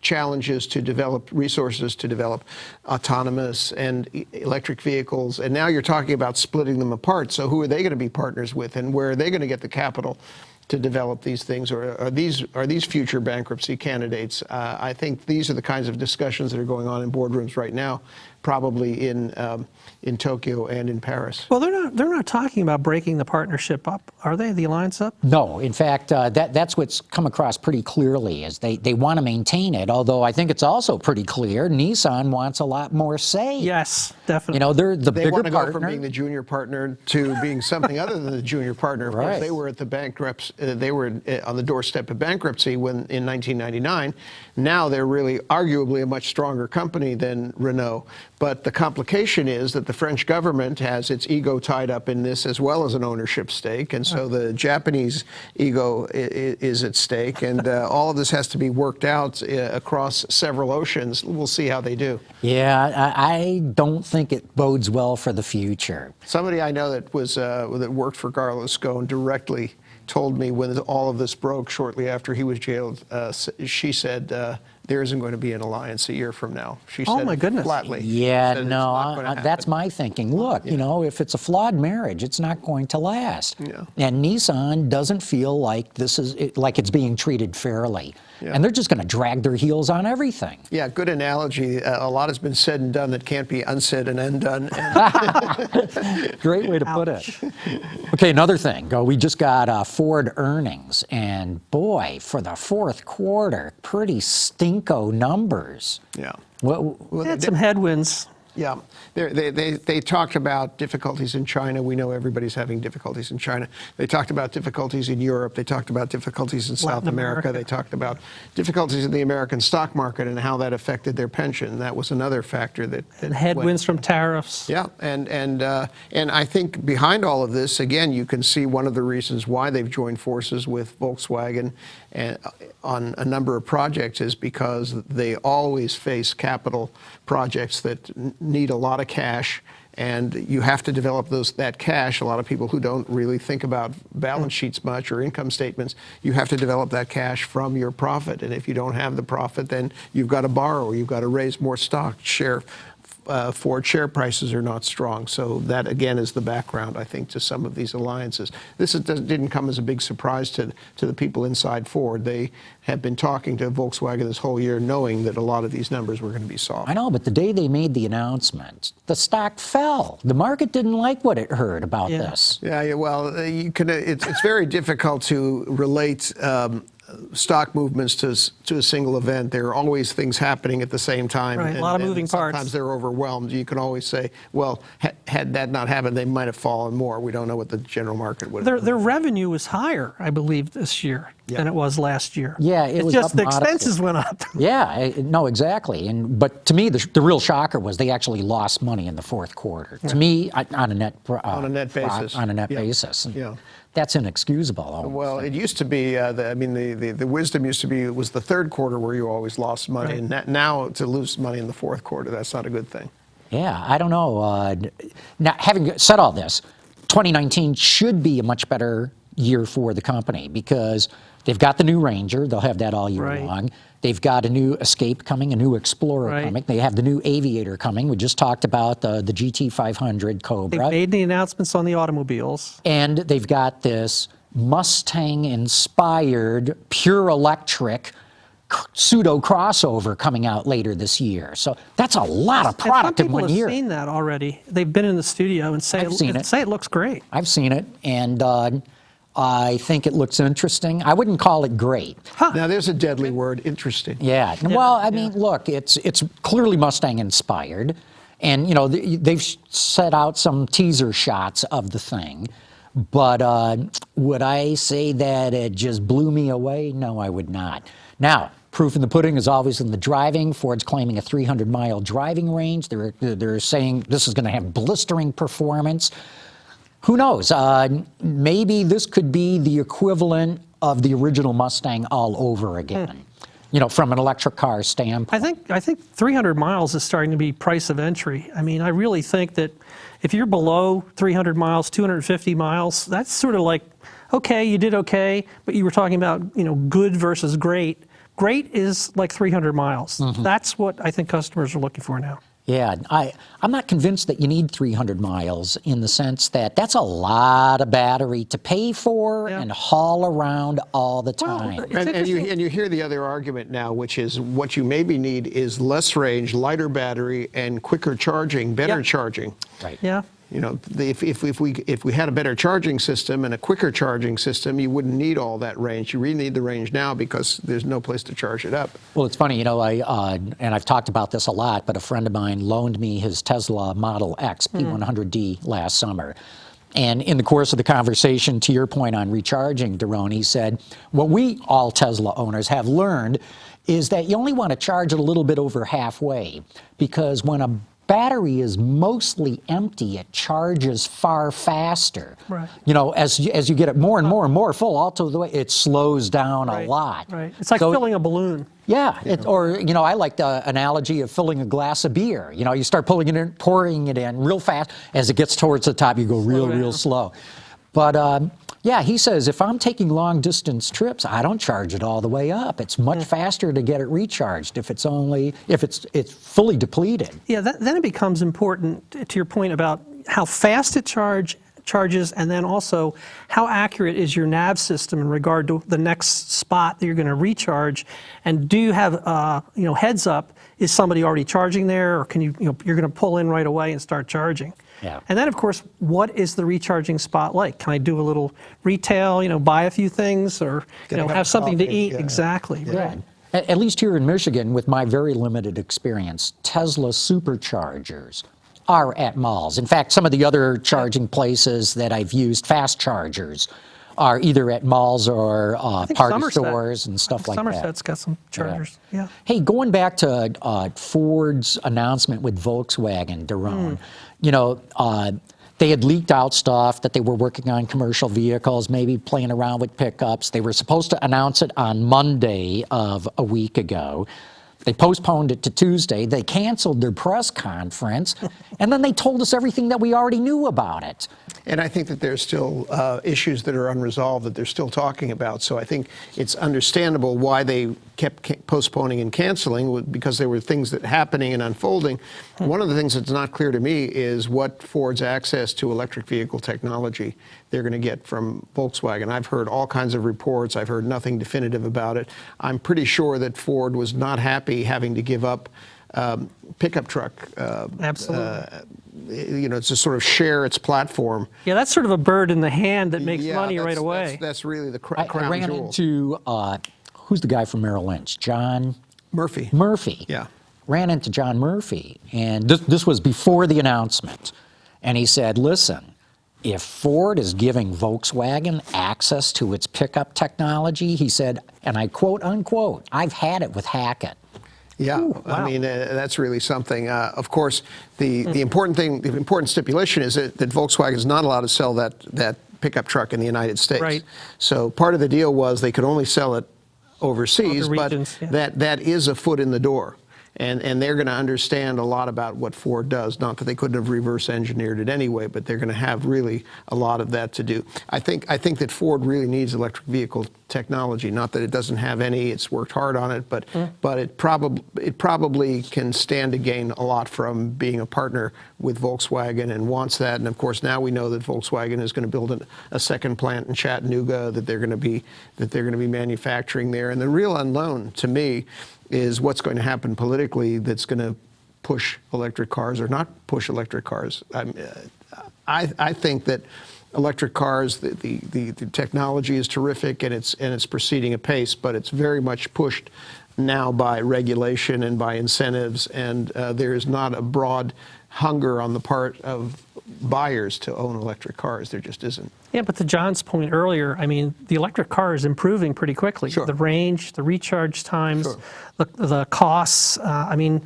challenges to develop resources, to develop autonomous and electric vehicles. And now you're talking about splitting them apart. So who are they going to be partners with, and where are they going to get the capital to develop these things, or are these future bankruptcy candidates? I think these are the kinds of discussions that are going on in boardrooms right now, probably in Tokyo and in Paris.
Well, they're not talking about breaking the partnership up, are they? The alliance up?
No, in fact, that's what's come across pretty clearly is they want to maintain it. Although I think it's also pretty clear Nissan wants a lot more say.
Yes, definitely.
They're the
They
bigger
want to
partner.
go from being the junior partner to being something other than the junior partner. Of course, they were at the they were on the doorstep of bankruptcy in 1999. Now they're really arguably a much stronger company than Renault. But the complication is that the French government has its ego tied up in this as well as an ownership stake. And so the Japanese ego is at stake. And all of this has to be worked out across several oceans. We'll see how they do.
Yeah, I don't think it bodes well for the future.
Somebody I know that worked for Carlos Ghosn directly told me when all of this broke shortly after he was jailed, she said, there isn't going to be an alliance a year from now. She said
my goodness.
flatly.
Yeah,
Said
no, that's my thinking. Look, if it's a flawed marriage, it's not going to last.
Yeah.
And Nissan doesn't feel like like it's being treated fairly.
Yeah.
And they're just going to drag their heels on everything.
Yeah, good analogy. A lot has been said and done that can't be unsaid and undone.
Great way to put it. Okay, another thing. We just got Ford earnings, and boy, for the fourth quarter, pretty stinko numbers.
Yeah.
They had some headwinds.
Yeah, they talked about difficulties in China. We know everybody's having difficulties in China. They talked about difficulties in Europe. They talked about difficulties in South America. They talked about difficulties in the American stock market and how that affected their pension. That was another factor that
And headwinds from tariffs.
Yeah, and I think behind all of this, again, you can see one of the reasons why they've joined forces with Volkswagen and on a number of projects is because they always face capital projects that need a lot of cash, and you have to develop that cash. A lot of people who don't really think about balance sheets much or income statements, you have to develop that cash from your profit, and if you don't have the profit, then you've got to borrow, you've got to raise more stock. Ford share prices are not strong. So that, again, is the background, I think, to some of these alliances. This didn't come as a big surprise to the people inside Ford. They have been talking to Volkswagen this whole year knowing that a lot of these numbers were going to be soft.
I know, but the day they made the announcement, the stock fell. The market didn't like what it heard about this.
Yeah, well, it's very difficult to relate stock movements to a single event. There are always things happening at the same time.
Right, a lot of moving parts.
Sometimes they're overwhelmed. You can always say, well, had that not happened, they might have fallen more. We don't know what the general market would have.
Their revenue was higher, I believe, this year than it was last year.
Yeah, it was
just
up
the
modestly.
expenses went up.
Yeah, no, exactly. But to me, the real shocker was they actually lost money in the fourth quarter. To me, on a net
basis.
On a net basis.
Yeah.
That's inexcusable. Almost.
Well, it used to be, the wisdom used to be it was the third quarter where you always lost money.
Right.
And now to lose money in the fourth quarter, that's not a good thing.
Yeah, I don't know. Now, having said all this, 2019 should be a much better year for the company because they've got the new Ranger. They'll have that all year long. They've got a new Escape coming, a new Explorer coming. They have the new Aviator coming. We just talked about the GT500 Cobra.
They made the announcements on the automobiles.
And they've got this Mustang-inspired, pure electric pseudo crossover coming out later this year. So that's a lot of product in 1 year.
Some people have seen that already. They've been in the studio and say it looks great.
I've seen it, and I think it looks interesting. I wouldn't call it great.
Now, there's a deadly word, interesting.
Yeah. Well, I mean, look, it's clearly Mustang inspired, and they've set out some teaser shots of the thing. But would I say that it just blew me away? No, I would not. Now, proof in the pudding is always in the driving. Ford's claiming a 300-mile driving range. They're saying this is going to have blistering performance. Who knows? Maybe this could be the equivalent of the original Mustang all over again. From an electric car standpoint.
I think 300 miles is starting to be price of entry. I mean, I really think that if you're below 300 miles, 250 miles, that's sort of like, okay, you did okay, but you were talking about, good versus great. Great is like 300 miles. Mm-hmm. That's what I think customers are looking for now.
Yeah, I'm not convinced that you need 300 miles in the sense that that's a lot of battery to pay for and haul around all the time.
Well, and you hear the other argument now, which is what you maybe need is less range, lighter battery, and quicker charging, better charging.
Right.
Yeah.
If we had a better charging system and a quicker charging system, you wouldn't need all that range. You really need the range now because there's no place to charge it up.
Well, it's funny, and I've talked about this a lot, but a friend of mine loaned me his Tesla Model X P100D last summer. And in the course of the conversation, to your point on recharging, Doron, he said, what we, all Tesla owners, have learned is that you only want to charge it a little bit over halfway because when a battery is mostly empty, it charges far faster.
Right.
As you get it more and more and more full, all the way, it slows down a lot.
Right. It's like filling a balloon.
Yeah. I like the analogy of filling a glass of beer. You start pulling it in, pouring it in real fast. As it gets towards the top, you go real slow. But he says if I'm taking long distance trips, I don't charge it all the way up. It's much faster to get it recharged if it's fully depleted. Yeah,
then it becomes important to your point about how fast it charges, and then also how accurate is your nav system in regard to the next spot that you're going to recharge, and do you have heads up? Is somebody already charging there, or can you're going to pull in right away and start charging?
Yeah.
And then, of course, what is the recharging spot like? Can I do a little retail, buy a few things, or have something to eat?
Yeah.
Exactly.
Yeah.
Right.
at least here in Michigan, with my very limited experience, Tesla superchargers are at malls. In fact, some of the other charging places that I've used, fast chargers, are either at malls or party
Somerset.
stores and stuff like that.
Somerset's got some chargers. Yeah.
Hey, going back to Ford's announcement with Volkswagen, Doron, you know, they had leaked out stuff that they were working on commercial vehicles, maybe playing around with pickups. They were supposed to announce it on Monday of a week ago. They postponed it to Tuesday. They canceled their press conference, and then they told us everything that we already knew about it.
And I think that there's still issues that are unresolved that they're still talking about. So I think it's understandable why they kept postponing and canceling, because there were things that happening and unfolding. One of the things that's not clear to me is what Ford's access to electric vehicle technology they're going to get from Volkswagen. I've heard all kinds of reports. I've heard nothing definitive about it. I'm pretty sure that Ford was not happy having to give up pickup truck.
Absolutely.
You know, it's to sort of share its platform.
Yeah, that's sort of a bird in the hand that makes
Yeah,
money right
that's-
away.
That's really the
I
crown
ran
jewel.
into, who's the guy from Merrill Lynch? John
Murphy.
Murphy.
Yeah.
Ran into John Murphy, and this was before the announcement. And he said, listen, if Ford is giving Volkswagen access to its pickup technology, he said, and I quote unquote, I've had it with Hackett.
Yeah,
wow.
I mean, that's really something. Of course, the important thing, the important stipulation is that Volkswagen is not allowed to sell that pickup truck in the United States.
Right.
So part of the deal was they could only sell it overseas,
Other regions,
but
yeah.
that is a foot in the door. And they're going to understand a lot about what Ford does. Not that they couldn't have reverse engineered it anyway, but they're going to have really a lot of that to do. I think that Ford really needs electric vehicle technology. Not that it doesn't have any; it's worked hard on it, but it probably can stand to gain a lot from being a partner with Volkswagen and wants that. And of course, now we know that Volkswagen is going to build a second plant in Chattanooga that they're going to be manufacturing there. And the real unknown to me is what's going to happen politically that's going to push electric cars or not push electric cars. I think that electric cars, the technology is terrific and it's proceeding apace, but it's very much pushed now by regulation and by incentives, and there is not a broad hunger on the part of buyers to own electric cars. There just isn't.
Yeah, but to John's point earlier, I mean, the electric car is improving pretty quickly.
Sure.
The range, the recharge times,
Sure.
the costs. I mean,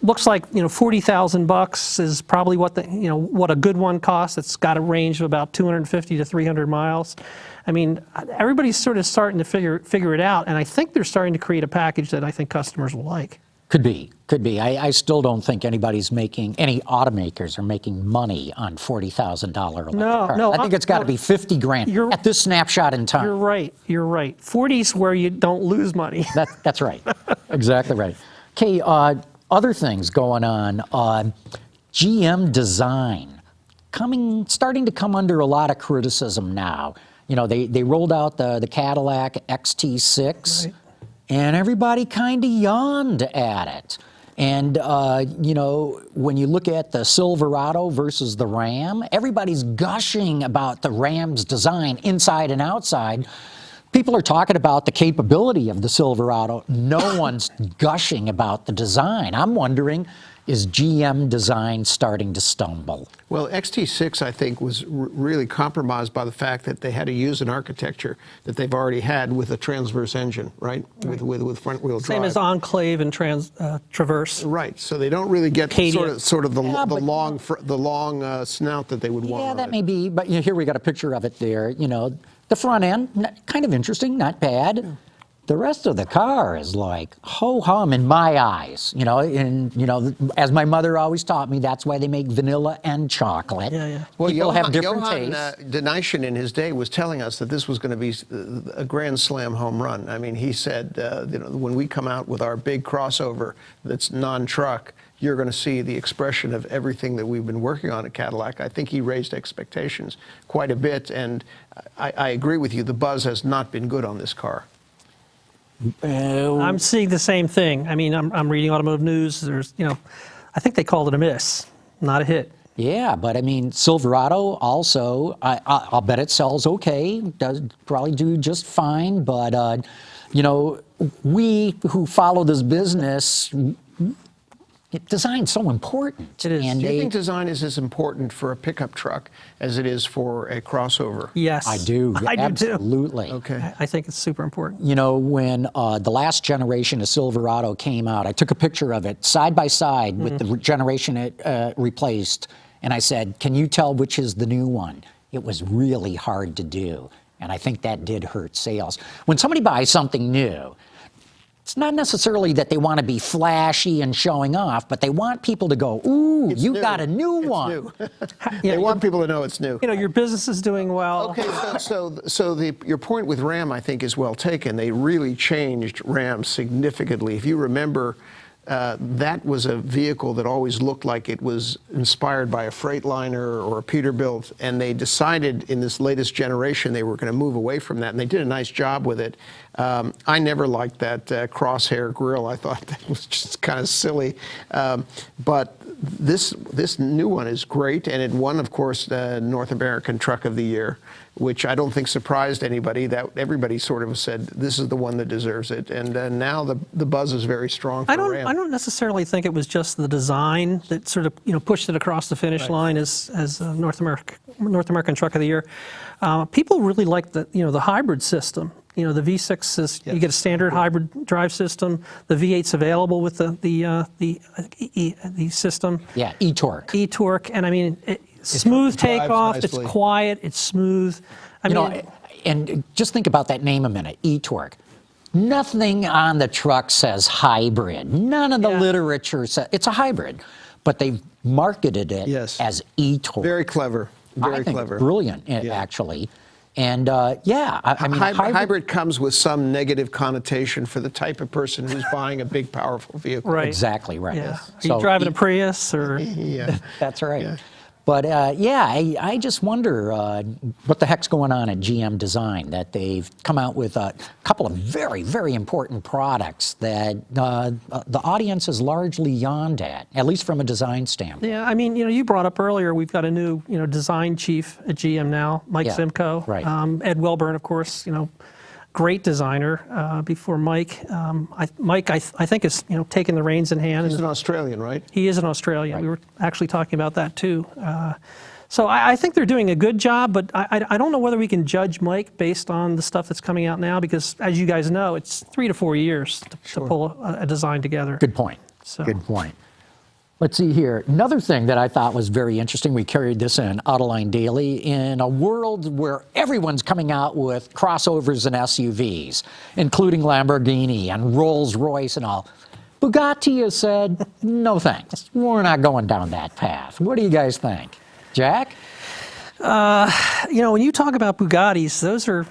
looks like $40,000 is probably what what a good one costs. It's got a range of about 250 to 300 miles. I mean, everybody's sort of starting to figure it out, and I think they're starting to create a package that I think customers will like.
Could be. I still don't think any automakers are making money on $40,000 electric cars.
No,
I think it's got to be 50 grand at this snapshot in time.
You're right. 40's where you don't lose money.
That's right. Exactly right. Okay, other things going on. GM design starting to come under a lot of criticism now. You know, they rolled out the Cadillac XT6.
Right.
And everybody kind of yawned at it. And, when you look at the Silverado versus the Ram, everybody's gushing about the Ram's design inside and outside. People are talking about the capability of the Silverado. No one's gushing about the design. I'm wondering, is GM design starting to stumble?
Well, XT6, I think, was really compromised by the fact that they had to use an architecture that they've already had with a transverse engine, right? With front-wheel drive.
Same as Enclave and Traverse.
Right. So they don't really get
Cadia.
sort of the long snout that they would want.
Yeah, that may be. But here we got a picture of it there. The front end, kind of interesting, not bad. The rest of the car is like ho-hum in my eyes, as my mother always taught me, that's why they make vanilla and chocolate.
Yeah.
Well,
People have different
Johan
tastes.
Denishin in his day was telling us that this was going to be a grand slam home run. I mean, he said, when we come out with our big crossover that's non-truck, you're going to see the expression of everything that we've been working on at Cadillac. I think he raised expectations quite a bit, and I agree with you. The buzz has not been good on this car.
I'm seeing the same thing. I mean, I'm reading automotive news. There's, I think they called it a miss, not a hit.
Yeah, but I mean, Silverado also, I'll bet it sells okay, does probably do just fine, but you know, we who follow this business, design's so important.
It is.
And
Do you think design is as important for a pickup truck as it is for a crossover?
Yes.
I do.
I do too.
Absolutely.
Okay.
I think it's super important.
You know, when the last generation of Silverado came out, I took a picture of it side by side with the generation it replaced, and I said, can you tell which is the new one? It was really hard to do, and I think that did hurt sales. When somebody buys something new, it's not necessarily that they want to be flashy and showing off, but they want people to go, ooh,
It's
you
new.
got a new
It's
one.
new. They want people to know it's new.
You know, your business is doing well.
Okay, your point with Ram, I think, is well taken. They really changed Ram significantly. If you remember, that was a vehicle that always looked like it was inspired by a Freightliner or a Peterbilt, and they decided in this latest generation they were going to move away from that, and they did a nice job with it. I never liked that crosshair grille. I thought that was just kind of silly. But this new one is great, and it won, of course, the North American Truck of the Year, which I don't think surprised anybody. That everybody sort of said this is the one that deserves it, and now the buzz is very strong for Ram.
I don't necessarily think it was just the design that sort of pushed it across the finish line as North American Truck of the Year. People really like the hybrid system. You know, the V6 is you get a standard hybrid drive system. The V8's available with the system.
Yeah, e-torque.
E-torque, and I mean, smooth
drives
takeoff.
nicely.
It's quiet. It's smooth. I
You
mean,
know, and just think about that name a minute, e-torque. Nothing on the truck says hybrid. None of the literature says it's a hybrid, but they've marketed it as e-torque.
Very clever. Very
I think
clever.
Brilliant, actually. And I mean,
hybrid comes with some negative connotation for the type of person who's buying a big, powerful vehicle.
right.
Exactly right.
Yeah. Are
So
you driving a Prius or?
Yeah.
That's right.
Yeah.
But I just wonder what the heck's going on at GM Design, that they've come out with a couple of very, very important products that the audience has largely yawned at least from a design standpoint.
Yeah, I mean, you brought up earlier, we've got a new, design chief at GM now, Mike Simcoe.
Right.
Ed Welburn, of course, great designer before Mike. Mike, I think, is, taking the reins in hand.
He's an Australian, right?
He is an Australian. We were actually talking about that, too. So I think they're doing a good job, but I don't know whether we can judge Mike based on the stuff that's coming out now, because, as you guys know, it's 3 to 4 years to pull a design together.
Good point.
So.
Good point. Let's see here. Another thing that I thought was very interesting, we carried this in Autoline Daily, in a world where everyone's coming out with crossovers and SUVs, including Lamborghini and Rolls-Royce and all. Bugatti has said, no thanks. We're not going down that path. What do you guys think? Jack?
When you talk about Bugattis, those are,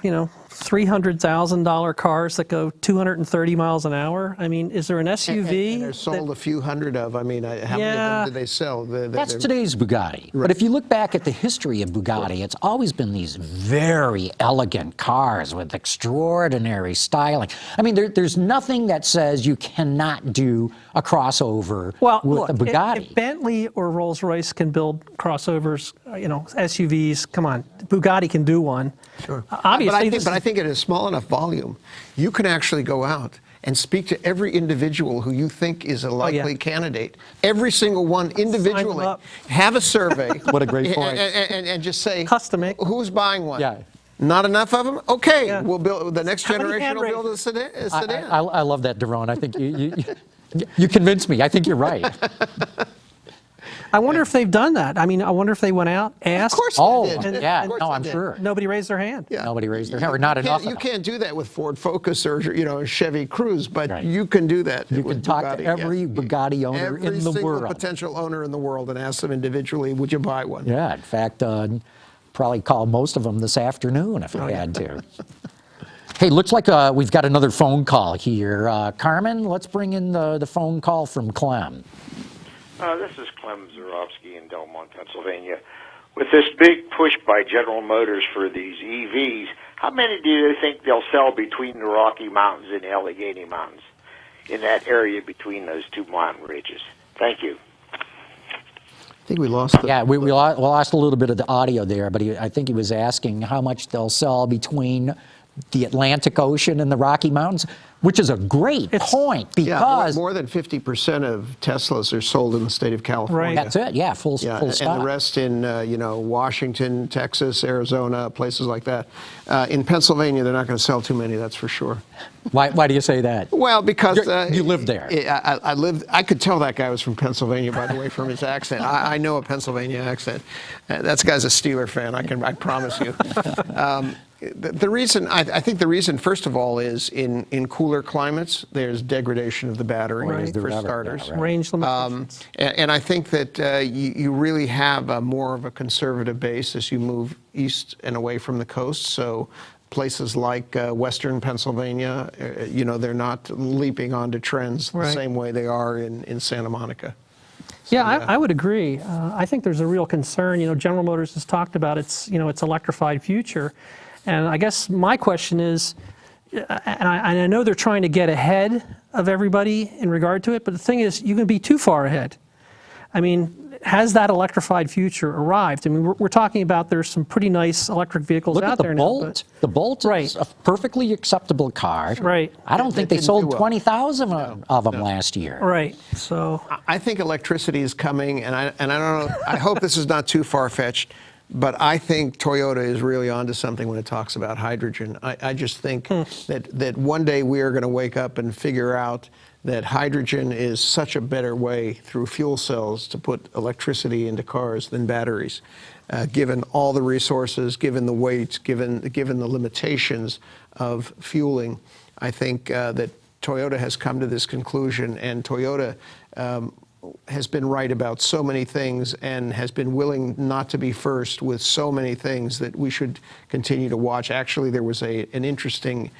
$300,000 cars that go 230 miles an hour. I mean, is there an SUV?
And they're sold a few hundred of. I mean, how many of them do they sell?
That's today's Bugatti. Right. But if you look back at the history of Bugatti, it's always been these very elegant cars with extraordinary styling. I mean, there's nothing that says you cannot do a crossover with a Bugatti.
If Bentley or Rolls-Royce can build crossovers, SUVs, come on, Bugatti can do one.
Sure.
Obviously,
but I think at a small enough volume, you can actually go out and speak to every individual who you think is a likely candidate. Every single one individually. Have a survey.
What a great point.
And just say,
custom make.
Who's buying one?
Yeah.
Not enough of them? Okay, we'll build, the next generation will build a sedan.
I love that, Doron. I think you convinced me. I think you're right.
I wonder if they've done that. I mean, I wonder if they went out, asked.
Of course they did.
I'm sure.
Nobody raised their hand.
Yeah.
Nobody raised their hand, or not enough.
You can't do that with Ford Focus or a Chevy Cruze, but you can do that.
You can talk to every Bugatti owner in the world.
Every single potential owner in the world and ask them individually, would you buy one?
Yeah, in fact, probably call most of them this afternoon if I had to. Hey, looks like we've got another phone call here. Carmen, let's bring in the phone call from Clem.
This is Clem Zarowski in Delmont, Pennsylvania. With this big push by General Motors for these EVs, how many do you think they'll sell between the Rocky Mountains and the Allegheny Mountains, in that area between those two mountain ridges? Thank you.
I think we lost the...
Yeah, we lost a little bit of the audio there, but I think he was asking how much they'll sell between the Atlantic Ocean and the Rocky Mountains, which is a great point
Yeah,
because
more than 50% of Teslas are sold in the state of California.
that's it. Yeah, full stop.
And the rest in Washington, Texas, Arizona, places like that. In Pennsylvania, they're not going to sell too many. That's for sure.
Why do you say that?
Well, because
you live there.
I could tell that guy was from Pennsylvania, by the way, from his accent. I know a Pennsylvania accent. That guy's a Steeler fan. I promise you. The reason I think the reason, first of all, is in cooler climates there's degradation of the battery for starters.
Range limitations.
And I think that you really have more of a conservative base as you move east and away from the coast. So places like western Pennsylvania, they're not leaping onto trends the same way they are in Santa Monica. So,
I would agree. I think there's a real concern. General Motors has talked about its electrified future. And I guess my question is, and I know they're trying to get ahead of everybody in regard to it, but the thing is, you can be too far ahead. I mean, has that electrified future arrived? I mean, we're talking about there's some pretty nice electric vehicles out there now.
Look at the Bolt. The Bolt is a perfectly acceptable car.
Right.
I don't think they sold 20,000 of them last year.
Right. So
I think electricity is coming, and I don't know. I hope this is not too far-fetched. But I think Toyota is really onto something when it talks about hydrogen. I just think that one day we are going to wake up and figure out that hydrogen is such a better way through fuel cells to put electricity into cars than batteries. Given all the resources, given the weight, given the limitations of fueling, I think that Toyota has come to this conclusion, and Toyota has been right about so many things and has been willing not to be first with so many things that we should continue to watch. Actually, there was an interesting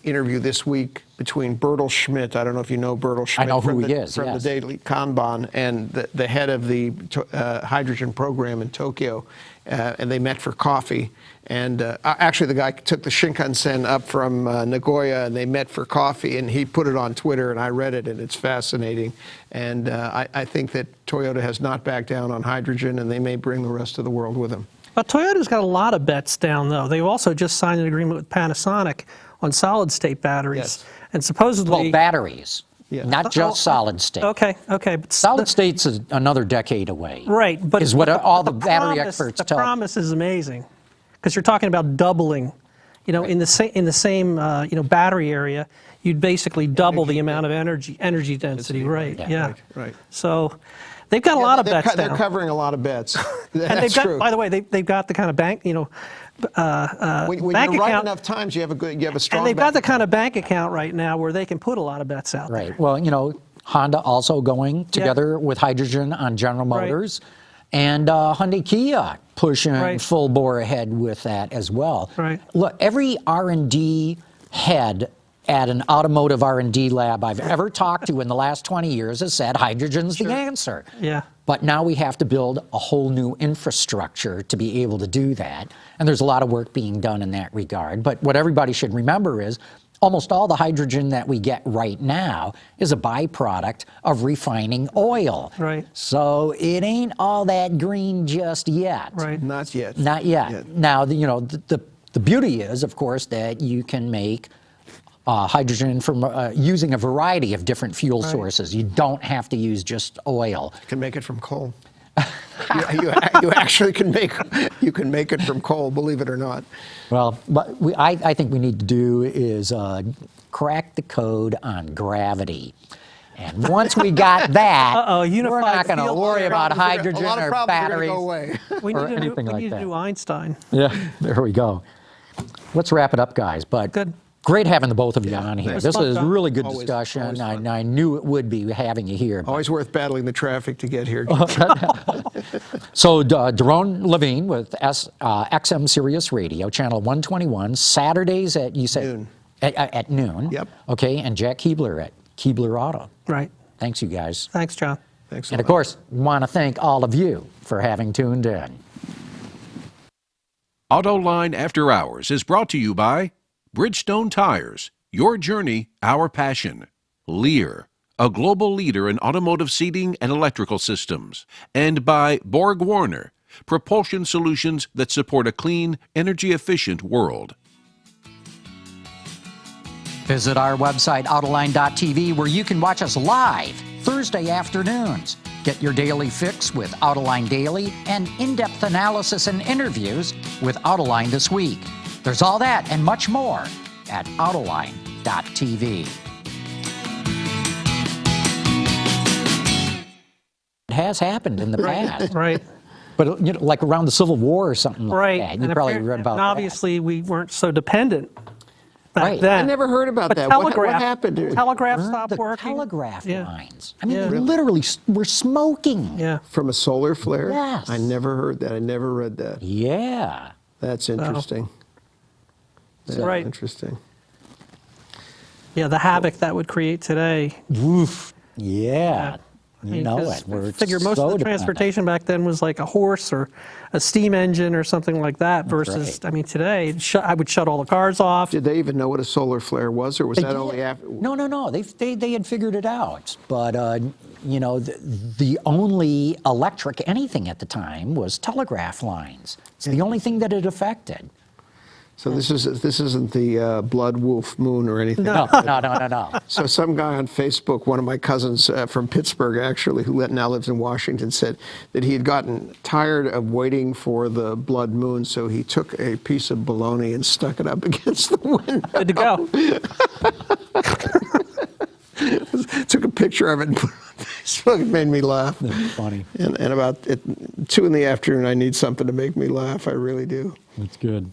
interview this week between Bertel Schmidt. I don't know if you know Bertel Schmidt.
I know who he is,
from the Daily Kanban, and the head of the hydrogen program in Tokyo, and they met for coffee. And actually, the guy took the Shinkansen up from Nagoya, and they met for coffee, and he put it on Twitter, and I read it, and it's fascinating. And I think that Toyota has not backed down on hydrogen, and they may bring the rest of the world with them.
But Toyota's got a lot of bets down, though. They've also just signed an agreement with Panasonic on solid-state batteries.
Yes.
And supposedly...
Well, batteries, not just solid state.
Okay. But
solid state's another decade away.
Right. But
is what all the battery experts tell.
The promise is amazing, because you're talking about doubling. In the same battery area, you'd basically double the amount of energy density. Right. Yeah.
Right.
So... They've got a lot of bets now.
They're covering a lot of bets.
And they've got, by the way, they've got the kind of bank,
when
bank
you're
account,
right enough times, you have a strong.
And they've got the kind of bank account right now where they can put a lot of bets out there.
Right. Well, Honda also going together with hydrogen on General Motors, and Hyundai Kia pushing full bore ahead with that as well.
Right.
Look, every R&D head at an automotive R&D lab I've ever talked to in the last 20 years has said hydrogen's the answer.
Yeah.
But now we have to build a whole new infrastructure to be able to do that. And there's a lot of work being done in that regard. But what everybody should remember is almost all the hydrogen that we get right now is a byproduct of refining oil.
Right.
So it ain't all that green just yet.
Right.
Not yet.
Not yet. Now, the beauty is, of course, that you can make hydrogen from using a variety of different fuel sources. You don't have to use just oil.
You can make it from coal. you actually can make it from coal, believe it or not.
Well, but I think we need to do is crack the code on gravity. And once we got that, we're not going to worry about hydrogen or batteries
We
or
need
anything like
to
that.
do Einstein.
Yeah, there we go. Let's wrap it up, guys. But
Good.
Great having the both of you on here. This is really good
Always
discussion.
fun.
I knew it would be having you here.
Always worth battling the traffic to get here.
So Doron Levin with XM Sirius Radio, channel 121, Saturdays at, you said?
Noon.
At noon.
Yep.
Okay, and Jack Keebler at Keebler Auto.
Right.
Thanks, you guys.
Thanks, John.
Thanks a
And
lot.
of course, want to thank all of you for having tuned in.
Autoline After Hours is brought to you by Bridgestone Tires, your journey, our passion. Lear, a global leader in automotive seating and electrical systems. And by Borg Warner, propulsion solutions that support a clean, energy-efficient world.
Visit our website, Autoline.tv, where you can watch us live Thursday afternoons. Get your daily fix with Autoline Daily and in-depth analysis and interviews with Autoline This Week. There's all that and much more at Autoline.tv. It has happened in the past.
Right.
But like around the Civil War or something like that. You
And
probably
appar-
read about
and
that.
obviously, we weren't so dependent back
Right.
then.
I never heard about
But
that.
telegraph,
What happened to it?
Telegraph
Burned
stopped
the
working.
telegraph
Yeah.
lines. I mean,
Yeah.
they literally were smoking.
Yeah.
From a solar flare?
Yes.
I never heard that. I never read that.
Yeah.
That's interesting. That's
Right.
interesting.
Yeah, the havoc that would create today.
Woof. Yeah.
I
You
mean,
know
'cause
it. We're
I figure most
so
of the
dependent.
transportation back then was like a horse or a steam engine or something like that. Versus,
right.
I mean, today I would shut all the cars off.
Did they even know what a solar flare was, or was
They
that
did.
only after?
No. They had figured it out. But, the only electric anything at the time was telegraph lines. It's the only thing that it affected.
So this isn't the blood wolf moon or anything.
No.
So some guy on Facebook, one of my cousins from Pittsburgh actually, who now lives in Washington, said that he had gotten tired of waiting for the blood moon, so he took a piece of bologna and stuck it up against the window.
Good to go.
Took a picture of it and put it on Facebook. It made me laugh.
That's funny.
And about 2 in the afternoon, I need something to make me laugh. I really do.
That's good.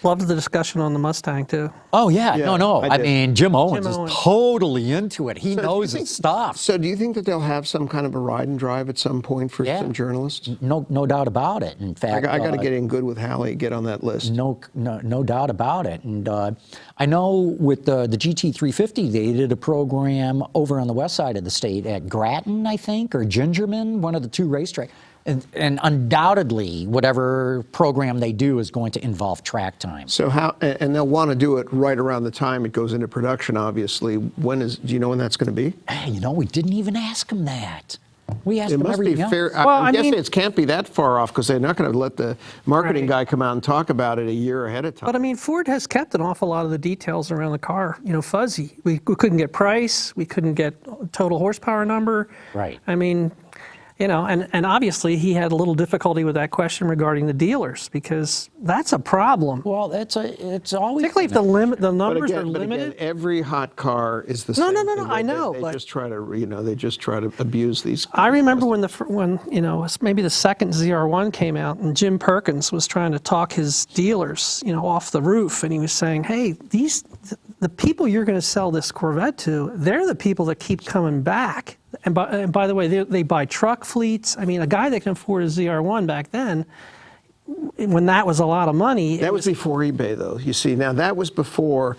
Loved the discussion on the Mustang too.
Oh, yeah.
Yeah,
No.
I
I
did.
mean, Jim Owens
Owens.
is totally into it. He
So do
knows
you
his
think-
stuff.
So do you think that they'll have some kind of a ride and drive at some point for
Yeah.
some journalists?
No doubt about it. In fact,
I got to get in good with Hallie, get on that list.
No doubt about it. And I know with the GT350, they did a program over on the west side of the state at Grattan, I think, or Gingerman, one of the two racetracks. And undoubtedly, whatever program they do is going to involve track time.
So and they'll want to do it right around the time it goes into production, obviously. Do you know when that's going to be?
Hey, we didn't even ask him that. We asked
It
him
must be
everything else.
fair.
Well,
I
I
guess
mean-
it can't be that far off because they're not going to let the marketing
Right.
guy come out and talk about it a year ahead of time.
But I mean, Ford has kept an awful lot of the details around the car, fuzzy. We couldn't get price, we couldn't get total horsepower number.
Right.
I mean, and obviously he had a little difficulty with that question regarding the dealers because that's a problem.
Well, it's always
Particularly if the numbers
But
are
again,
limited.
every hot car is the
No,
same.
no,
thing.
I know,
They
but-
just try to, they just try to abuse these.
I remember when maybe the second ZR1 came out and Jim Perkins was trying to talk his dealers, off the roof, and he was saying, "Hey, the people you're going to sell this Corvette to, they're the people that keep coming back. And by the way, they buy truck fleets. I mean, a guy that can afford a ZR1 back then, when that was a lot of money.
That was before eBay, though. You see, now that was before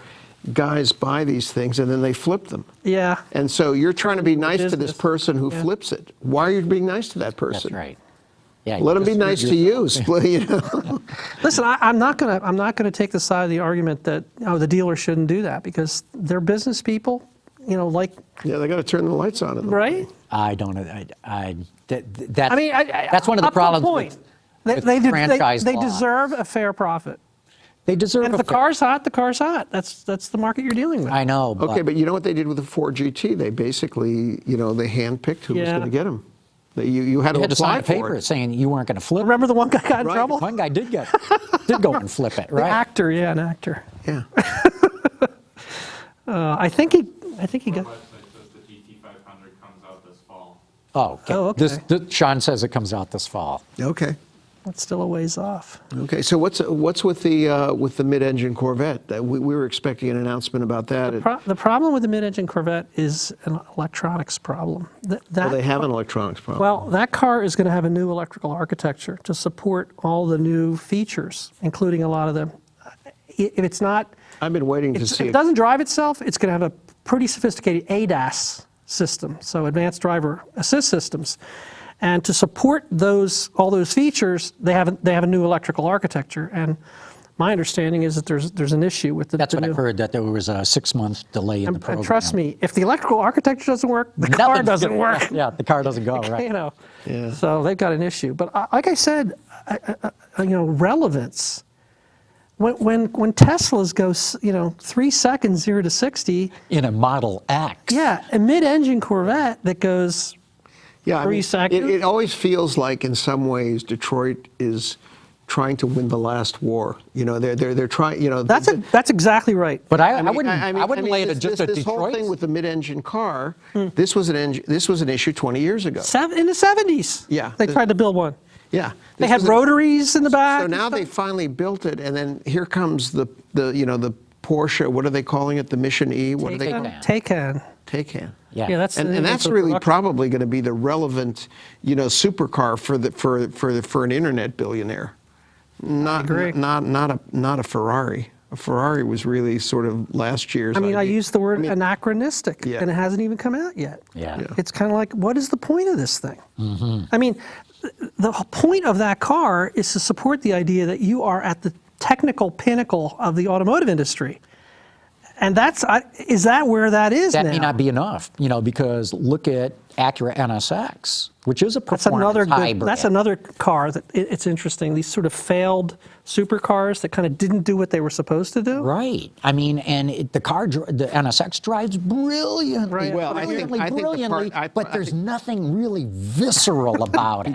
guys buy these things and then they flip them.
Yeah.
And so you're trying to be nice to this
Business.
person who flips it. Why are you being nice to that person?
That's right. Yeah,
Let
you
them be
just
nice
screwed
to you.
yourself.
Split,
Listen, I'm not gonna take the side of the argument that the dealer shouldn't do that because they're business people, like
Yeah, they got to turn the lights on. in the-
right.
I don't. That's,
I mean,
that's one of the
up to a
problems
point.
with
They
franchise law.
deserve a fair profit.
They deserve.
And if
a
the
fair-
car's hot, the car's hot. That's the market you're dealing with.
I know. But
Okay, but you know what they did with the Ford GT? They basically, they handpicked who was
Yeah.
going to get them. You had to
you had to
apply
sign a
for
paper
it.
saying you weren't going to flip.
Remember the one guy got in
Right.
trouble?
One guy did go and flip it,
The
right?
actor, yeah, an actor.
Yeah.
I think he got.
website says the GT500 comes out this fall.
Oh, okay.
Oh, okay.
This, Sean says it comes out this fall.
Okay.
That's still a ways off.
Okay. So what's with the mid-engine Corvette? We were expecting an announcement about that.
The problem with the mid-engine Corvette is an electronics problem.
Well, they have an electronics problem.
Well, that car is going to have a new electrical architecture to support all the new features, including a lot of the. If it's not,
I've been waiting to
if
see.
it doesn't drive itself, it's going to have a pretty sophisticated ADAS system, so advanced driver assist systems. And to support all those features, they have a new electrical architecture. And my understanding is that there's an issue with the.
That's
the
what
new,
I've heard, that there was a 6-month delay in the program.
And trust me, if the electrical architecture doesn't work, the car
Nothing's
doesn't
gonna-
work.
Yeah, the car doesn't go, right.
You know,
Yeah.
so they've got an issue. But like I said, relevance. When Teslas go, 3 seconds 0 to 60.
In a Model X.
Yeah, a mid-engine Corvette that goes.
Yeah,
3 seconds.
It always feels like, in some ways, Detroit is trying to win the last war. They're trying.
That's exactly right.
But I wouldn't lay it at just a
this whole
Detroit.
thing with the mid-engine car. This was an issue 20 years ago.
In the 70s.
Yeah.
They tried to build one.
Yeah,
They
this
had
was a-
rotaries in the back.
So
and
now
stuff.
they finally built it, and then here comes the Porsche. What are they calling it? The Mission E. What are they calling it?
Taycan.
Taycan.
Yeah.
Yeah, that's
And that's really probably going to be the relevant, supercar for an internet billionaire. Not a Ferrari. A Ferrari was really sort of last year's.
I
idea.
used the word anachronistic,
Yeah.
and it hasn't even come out yet.
Yeah.
It's kind of like, what is the point of this thing? The point of that car is to support the idea that you are at the technical pinnacle of the automotive industry. And is that where that is
That
now?
may not be enough, because look at Acura NSX, which is a
That's
performance
another
hybrid.
That's another car that it's interesting. These sort of failed supercars that kind of didn't do what they were supposed to do.
Right. The NSX drives brilliantly,
Right.
Well, I think the
brilliantly,
part-
but there's nothing really visceral about it.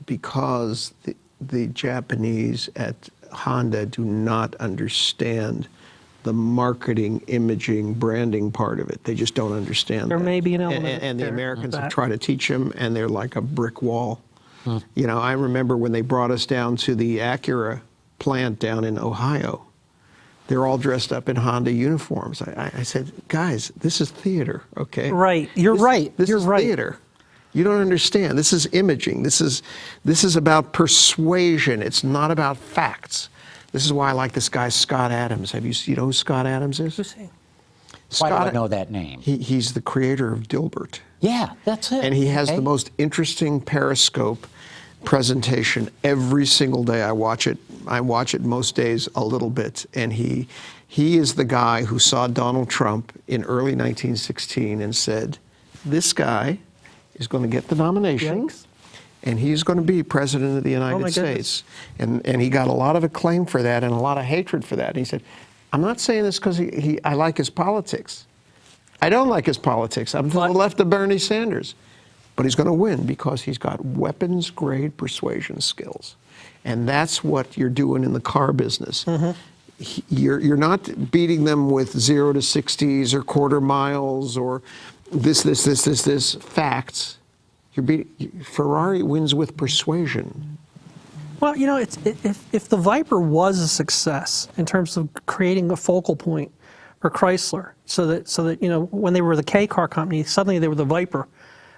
because the Japanese at Honda do not understand the marketing, imaging, branding part of it. They just don't understand.
There
that.
may be an element
And the
there
Americans
of
have
that.
tried to teach them, and they're like a brick wall. I remember when they brought us down to the Acura plant down in Ohio. They're all dressed up in Honda uniforms. I said, guys, this is theater, okay?
Right. You're right.
This
You're
is
right.
theater. You don't understand. This is imaging. This is about persuasion. It's not about facts. This is why I like this guy, Scott Adams. You know who Scott Adams is?
Who's he?
Why do I
Scott-
know that name?
He's the creator of Dilbert.
Yeah, that's it.
And he has
Okay.
the most interesting Periscope presentation every single day. I watch it most days a little bit. And he is the guy who saw Donald Trump in early 1916 and said, this guy is going to get the nomination.
Yikes.
And he's going to be president of the
my
United
goodness.
States. And he got a lot of acclaim for that and a lot of hatred for that. And he said, I'm not saying this because I like his politics. I don't like his politics. I'm to the left of Bernie Sanders. But he's going to win because he's got weapons-grade persuasion skills. And that's what you're doing in the car business. You're not beating them with 0 to 60s or quarter miles or this, facts. Ferrari wins with persuasion.
Well, if the Viper was a success in terms of creating a focal point for Chrysler, so that when they were the K car company, suddenly they were the Viper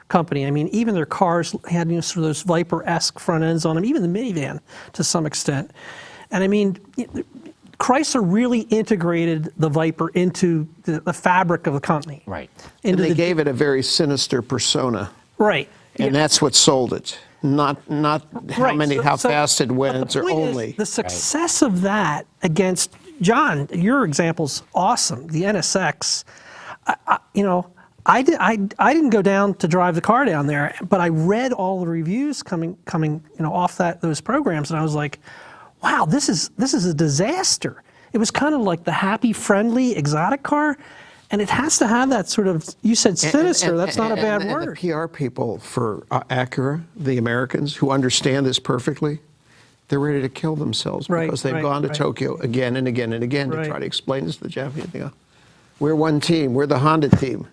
company. Even their cars had sort of those Viper-esque front ends on them, even the minivan to some extent. And Chrysler really integrated the Viper into the fabric of the company.
Right.
And they gave it a very sinister persona.
Right.
And that's what sold it. Not how fast it went, or only.
The success of that against, John, your example's awesome. The NSX, I didn't go down to drive the car down there, but I read all the reviews coming off those programs, and I was like, wow, this is a disaster. It was kind of like the happy, friendly, exotic car. And it has to have that sort of, you said sinister, that's not a bad word.
And the PR people for Acura, the Americans, who understand this perfectly, they're ready to kill themselves because they've gone to Tokyo again and again and again to try to explain this to the Japanese. They go, we're one team, we're the Honda team.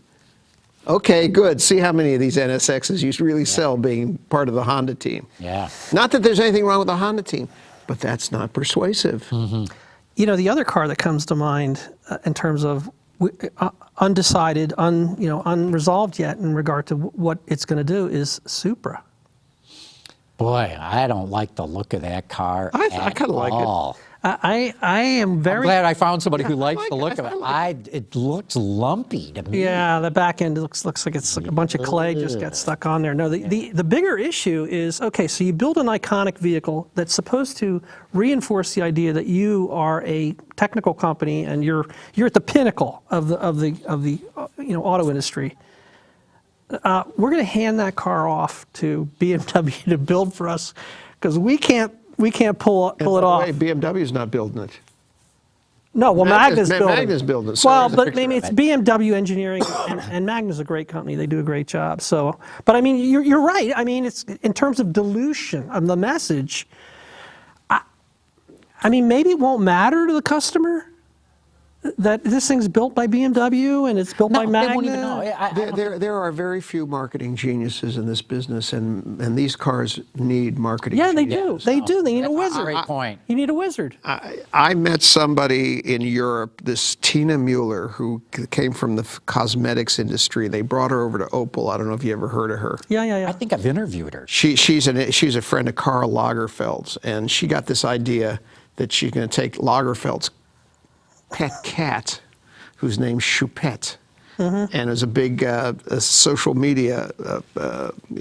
Okay, good. See how many of these NSXs you really sell being part of the Honda team.
Yeah.
Not that there's anything wrong with the Honda team, but that's not persuasive.
The other car that comes to mind in terms of undecided, unresolved yet in regard to what it's going to do is Supra.
Boy, I don't like the look of that car
I kind of like it.
I am very
I'm glad I found somebody who likes
like
the
it.
look of it. It looks lumpy to me.
Yeah, the back end looks like it's like a bunch of clay just got stuck on there. No, the bigger issue is, okay, so you build an iconic vehicle that's supposed to reinforce the idea that you are a technical company and you're at the pinnacle of the auto industry. We're going to hand that car off to BMW to build for us because we can't pull it off.
By the way, BMW's not building it.
No, well, Magna's building.
Magna's building it.
Well,
Sorry.
but I mean, it's BMW engineering, and Magna's a great company. They do a great job. So, but I mean, you're right. I mean, it's in terms of dilution of the message. I mean, maybe it won't matter to the customer that this thing's built by BMW and it's built by Magna.
They won't even know.
There are very few marketing geniuses in this business, and these cars need marketing
Yeah, they
geniuses.
do. They do. They need a
That's a
wizard.
great point.
You need a wizard.
I met somebody in Europe, this Tina Mueller, who came from the cosmetics industry. They brought her over to Opel. I don't know if you ever heard of her.
Yeah.
I think I've interviewed her.
She's a friend of Karl Lagerfeld's, and she got this idea that she's going to take Lagerfeld's pet cat, whose name's Choupette, and is a big social media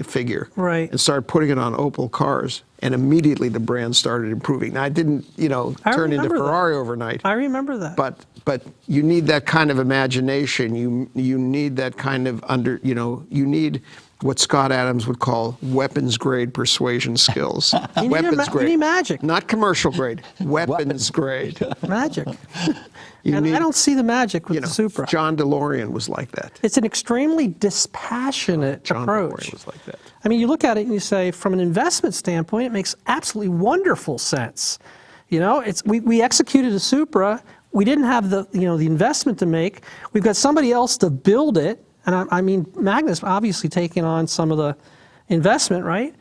figure,
Right.
and started putting it on Opel cars, and immediately the brand started improving. Now, it didn't,
I
turn into
remember that.
Ferrari overnight.
I remember that.
But you need that kind of imagination. You need that kind of you need what Scott Adams would call weapons grade persuasion skills.
You need magic.
Not commercial grade. Weapons grade.
Magic.
You
And
need-
I don't see the magic with the Supra.
John DeLorean was like that.
It's an extremely dispassionate
John
approach.
DeLorean was like that.
I mean, you look at it and you say, from an investment standpoint, it makes absolutely wonderful sense. We executed a Supra. We didn't have the investment to make. We've got somebody else to build it, and I mean, Magna's obviously taking on some of the investment, right?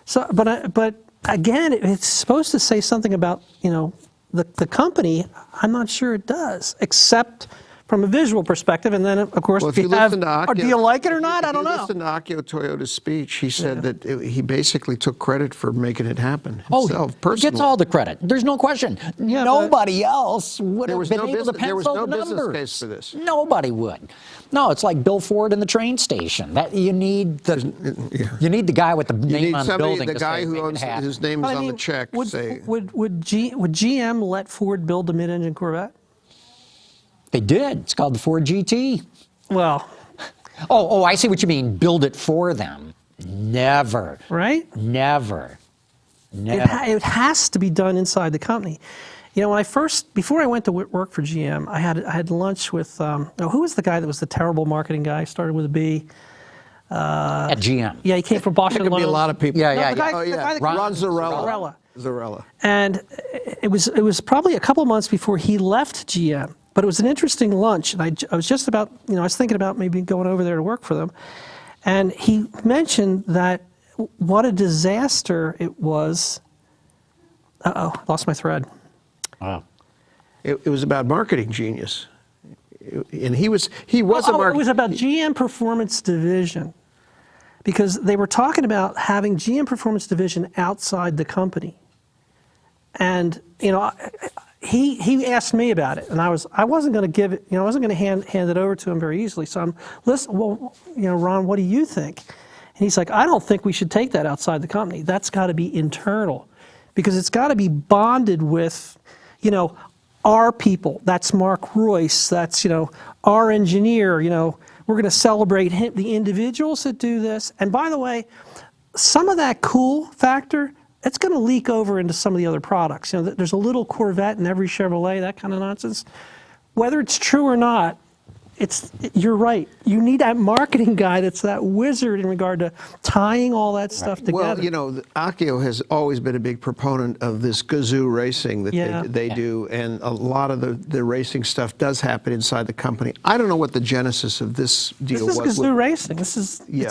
So, but again, it's supposed to say something about the company. I'm not sure it does, except from a visual perspective. And then, of course,
Well,
if you
listen to Akio,
do you like it or not? I don't
If you
know.
listen to Akio Toyoda's speech, he said that he basically took credit for making it happen himself,
He
personally.
gets all the credit. There's no question.
Yeah,
Nobody else would
There
have
was
been
no
able to
business- there was
pencil
no
the
business
numbers.
case for this.
Nobody would. No, it's like Bill Ford in the train station. That you need the guy with the
You
name
need
on the
somebody,
building
the
to
guy
say,
who
"Make it
owns
happen."
his name is
But I
on
mean,
the check.
Would
say,
GM let Ford build the mid-engine Corvette?
They did. It's called the Ford GT.
Well,
Oh, I see what you mean. Build it for them. Never.
right?
Never.
It has to be done inside the company. When before I went to work for GM, I had lunch with, who was the guy that was the terrible marketing guy? Started with a B.
At GM.
Yeah, he came from Bosch
there
and
could be a
Lowe's.
lot of people.
Yeah,
No,
yeah,
the guy-
yeah.
Oh,
the
yeah.
guy that-
Ron Zarella.
Zarella.
Zarella.
And it was probably a couple months before he left GM. But it was an interesting lunch, and I was just about, I was thinking about maybe going over there to work for them. And he mentioned that what a disaster it was. Lost my thread.
Wow.
It was about marketing genius. And he was a
It
marketing.
was about GM Performance Division, because they were talking about having GM Performance Division outside the company. And he asked me about it, and I wasn't going to give it, I wasn't going to hand it over to him very easily. So I'm listen. Well, Ron, what do you think? And he's like, I don't think we should take that outside the company. That's got to be internal, because it's got to be bonded with, our people. That's Mark Royce. That's our engineer. We're going to celebrate the individuals that do this. And by the way, some of that cool factor, it's going to leak over into some of the other products. There's a little Corvette in every Chevrolet, that kind of nonsense. Whether it's true or not, you're right. You need that marketing guy that's that wizard in regard to tying all that stuff together.
Well, Akio has always been a big proponent of this Gazoo racing that they do, and a lot of the racing stuff does happen inside the company. I don't know what the genesis of this deal was.
This is Gazoo racing. It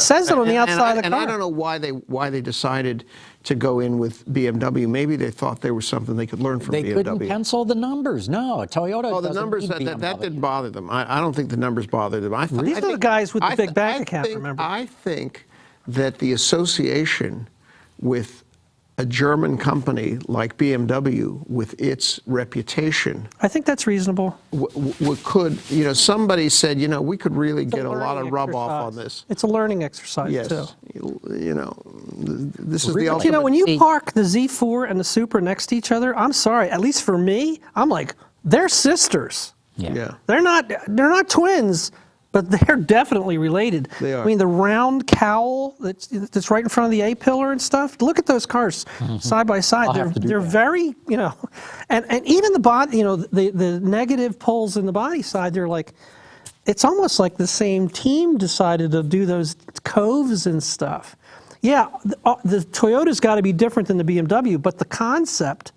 says it on the outside of the car.
And I don't know why they decided to go in with BMW. Maybe they thought there was something they could learn from
They
BMW.
couldn't pencil the numbers. No, Toyota
Oh, the
doesn't
numbers,
need
that
BMW.
didn't bother them. I don't think the numbers bothered them.
These are the guys with the big bank account, remember?
I think that the association with a German company like BMW, with its reputation,
I think that's reasonable.
could, somebody said, we could really get a lot of rub off on this.
It's a learning exercise,
Yes,
too.
This is the ultimate.
You know, when you park the Z4 and the Supra next to each other, I'm sorry, at least for me, I'm like, they're sisters.
Yeah.
They're not twins, but they're definitely related.
They are.
I mean, the round cowl that's right in front of the A-pillar and stuff. Look at those cars side by side.
I'll have to do
They're
that.
very, and even the body, the negative poles in the body side, they're like, it's almost like the same team decided to do those coves and stuff. Yeah, the Toyota's got to be different than the BMW, but the concept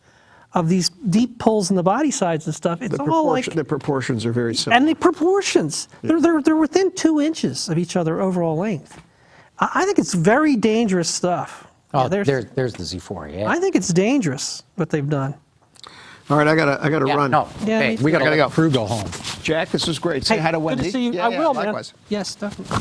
of these deep pulls in the body sides and stuff, it's all like...
The proportions are very similar.
And the proportions, they're within 2 inches of each other overall length. I think it's very dangerous stuff.
Oh,
Yeah,
there's the Z4, yeah.
I think it's dangerous what they've done.
All right, I gotta
Yeah,
run.
no,
Yeah,
hey,
me
we
too.
got to let crew go home.
Jack, this was great. Say hi to Wendy.
Good to see you.
Yeah,
I will,
likewise.
man. Yes, definitely.